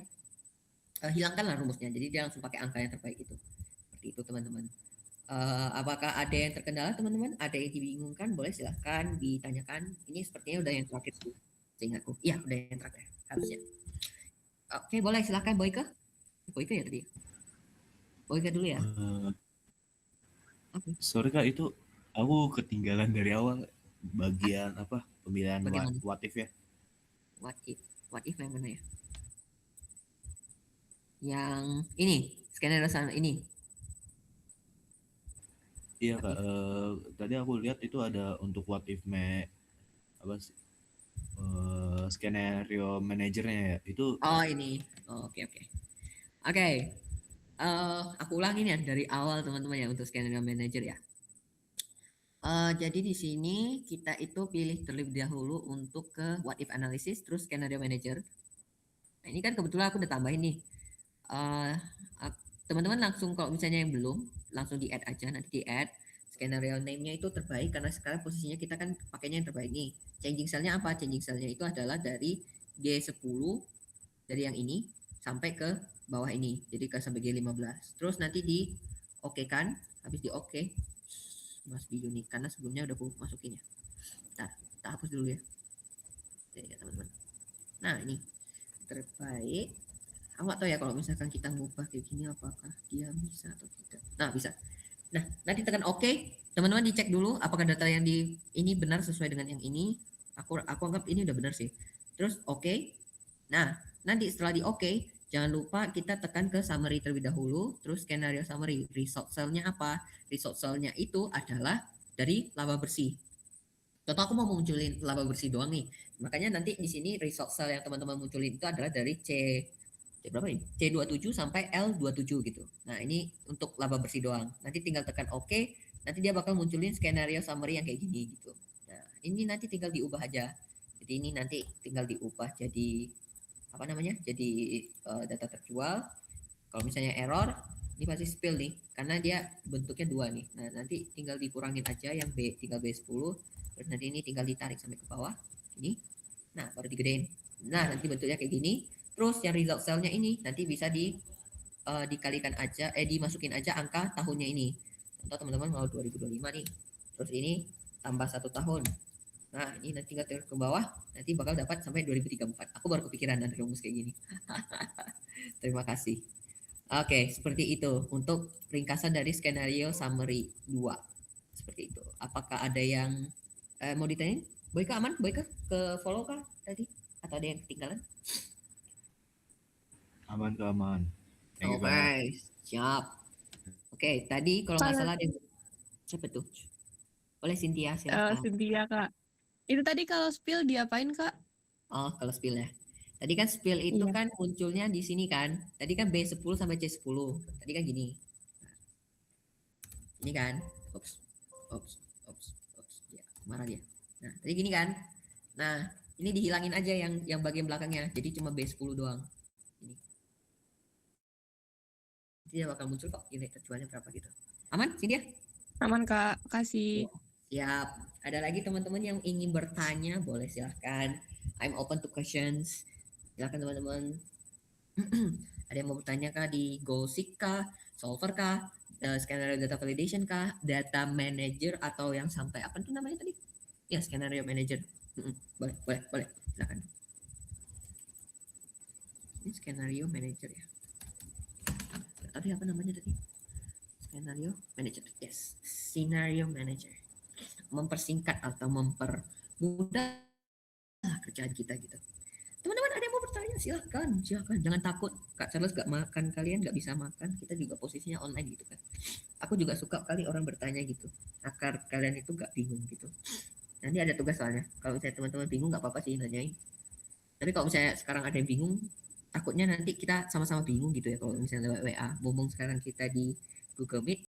Speaker 1: hilangkan lah rumusnya, jadi dia langsung pakai angka yang terbaik itu. Seperti itu teman-teman. Apakah ada yang terkendala teman-teman, ada yang dibingungkan, boleh silahkan ditanyakan. Ini sepertinya udah yang terakhir tuh seingatku. Iya udah yang terakhir harusnya. Oke, boleh silahkan Boyke ya tadi. Boyke dulu ya.
Speaker 6: Sorry kak, itu aku ketinggalan dari awal bagian apa pemilihan
Speaker 1: Bagaimana?
Speaker 6: what if ya.
Speaker 1: What if yang mana ya? Yang ini skenario sana ini.
Speaker 6: Iya kak, tadi aku lihat itu ada untuk what if apa sih skenario manajernya ya itu.
Speaker 1: Oh ini. Oh, oke. Aku ulangin ya dari awal teman-teman ya untuk skenario manager ya. Jadi di sini kita itu pilih terlebih dahulu untuk ke what if analysis, terus scenario manager. Nah ini kan kebetulan aku udah tambahin nih. Eh, Teman-teman langsung kalau misalnya yang belum, langsung di add aja, nanti di add. Scenario name-nya itu terbaik karena sekarang posisinya kita kan pakainya yang terbaik nih. Changing cell-nya apa? Changing cell-nya itu adalah dari G10 dari yang ini sampai ke bawah ini. Jadi ke sampai G15. Terus nanti di oke kan, habis di oke must be unique karena sebelumnya udah aku masukin ya. Bentar, kita hapus dulu ya. Jadi ya teman-teman. Nah ini terbaik. Aku nggak tahu ya kalau misalkan kita ngubah kayak gini apakah dia bisa atau tidak. Nah bisa. Nah nanti tekan oke. Teman-teman dicek dulu apakah data yang di ini benar sesuai dengan yang ini. Aku anggap ini udah benar sih. Terus oke. Nah nanti setelah di oke, jangan lupa kita tekan ke summary terlebih dahulu. Terus scenario summary. Result cell-nya apa? Result cell-nya itu adalah dari laba bersih. Contoh aku mau munculin laba bersih doang nih. Makanya nanti di sini result cell yang teman-teman munculin itu adalah dari C berapa nih? C27 sampai L27 gitu. Nah, ini untuk laba bersih doang. Nanti tinggal tekan OK, nanti dia bakal munculin skenario summary yang kayak gini gitu. Nah, ini nanti tinggal diubah aja. Jadi ini nanti tinggal diubah jadi apa namanya? Jadi data terjual. Kalau misalnya error, ini pasti spill nih karena dia bentuknya dua nih. Nah, nanti tinggal dikurangin aja yang B, tinggal B10. Terus nanti ini tinggal ditarik sampai ke bawah. Ini. Nah, baru digedein. Nah, nanti bentuknya kayak gini. Terus yang result cell-nya ini nanti bisa dikalikan aja, dimasukin aja angka tahunnya ini. Contoh teman-teman mau 2025 nih. Terus ini tambah 1 tahun. Nah ini nanti tinggal ke bawah, nanti bakal dapat sampai 2034. Aku baru kepikiran ada rumus kayak gini. Terima kasih. Oke, seperti itu untuk ringkasan dari skenario summary 2. Seperti itu. Apakah ada yang mau ditanya? Boyka aman? Boyka ke follow kah tadi? Atau ada yang ketinggalan?
Speaker 6: Aman ke aman. Thank you
Speaker 1: Oke,
Speaker 6: banyak.
Speaker 1: siap. Oke, tadi kalau nggak
Speaker 3: Kalau-
Speaker 1: salah ada siapa tuh? Oleh Cynthia silakan.
Speaker 3: Cynthia, Kak. Itu tadi kalau spill diapain, Kak?
Speaker 1: Oh, kalau spill ya. Tadi kan spill itu
Speaker 3: Iya.
Speaker 1: kan munculnya di sini kan. Tadi kan B10 sampai C10. Tadi kan gini. Ini kan. Ops. Ya, marah dia. Nah, tadi gini kan. Nah, ini dihilangin aja yang bagian belakangnya. Jadi cuma B10 doang. Ini. Dia bakal muncul kok nilai terjualnya berapa gitu. Aman sih dia?
Speaker 3: Aman, Kak. Kasih.
Speaker 1: Siap. Ada lagi teman-teman yang ingin bertanya, boleh silahkan. I'm open to questions. Silahkan teman-teman. Ada yang mau bertanya kah di GoSeek kah, Solver kah, skenario data validation kah, data manager atau yang sampai apa tuh namanya tadi? Ya, skenario manager. Boleh. Silahkan. Ini skenario manager ya. Tadi apa namanya tadi? Skenario manager. Yes, scenario manager. Mempersingkat atau mempermudah kerjaan kita gitu. Teman-teman ada yang mau bertanya silahkan jangan takut. Kak Charles gak makan, kalian gak bisa makan, kita juga posisinya online gitu kan. Aku juga suka kali orang bertanya gitu agar kalian itu gak bingung gitu. Nanti ada tugas soalnya kalau misalnya teman-teman bingung gak apa-apa sih nanyain, tapi kalau misalnya sekarang ada yang bingung takutnya nanti kita sama-sama bingung gitu ya kalau misalnya lewat WA. Mumpung sekarang kita di Google Meet,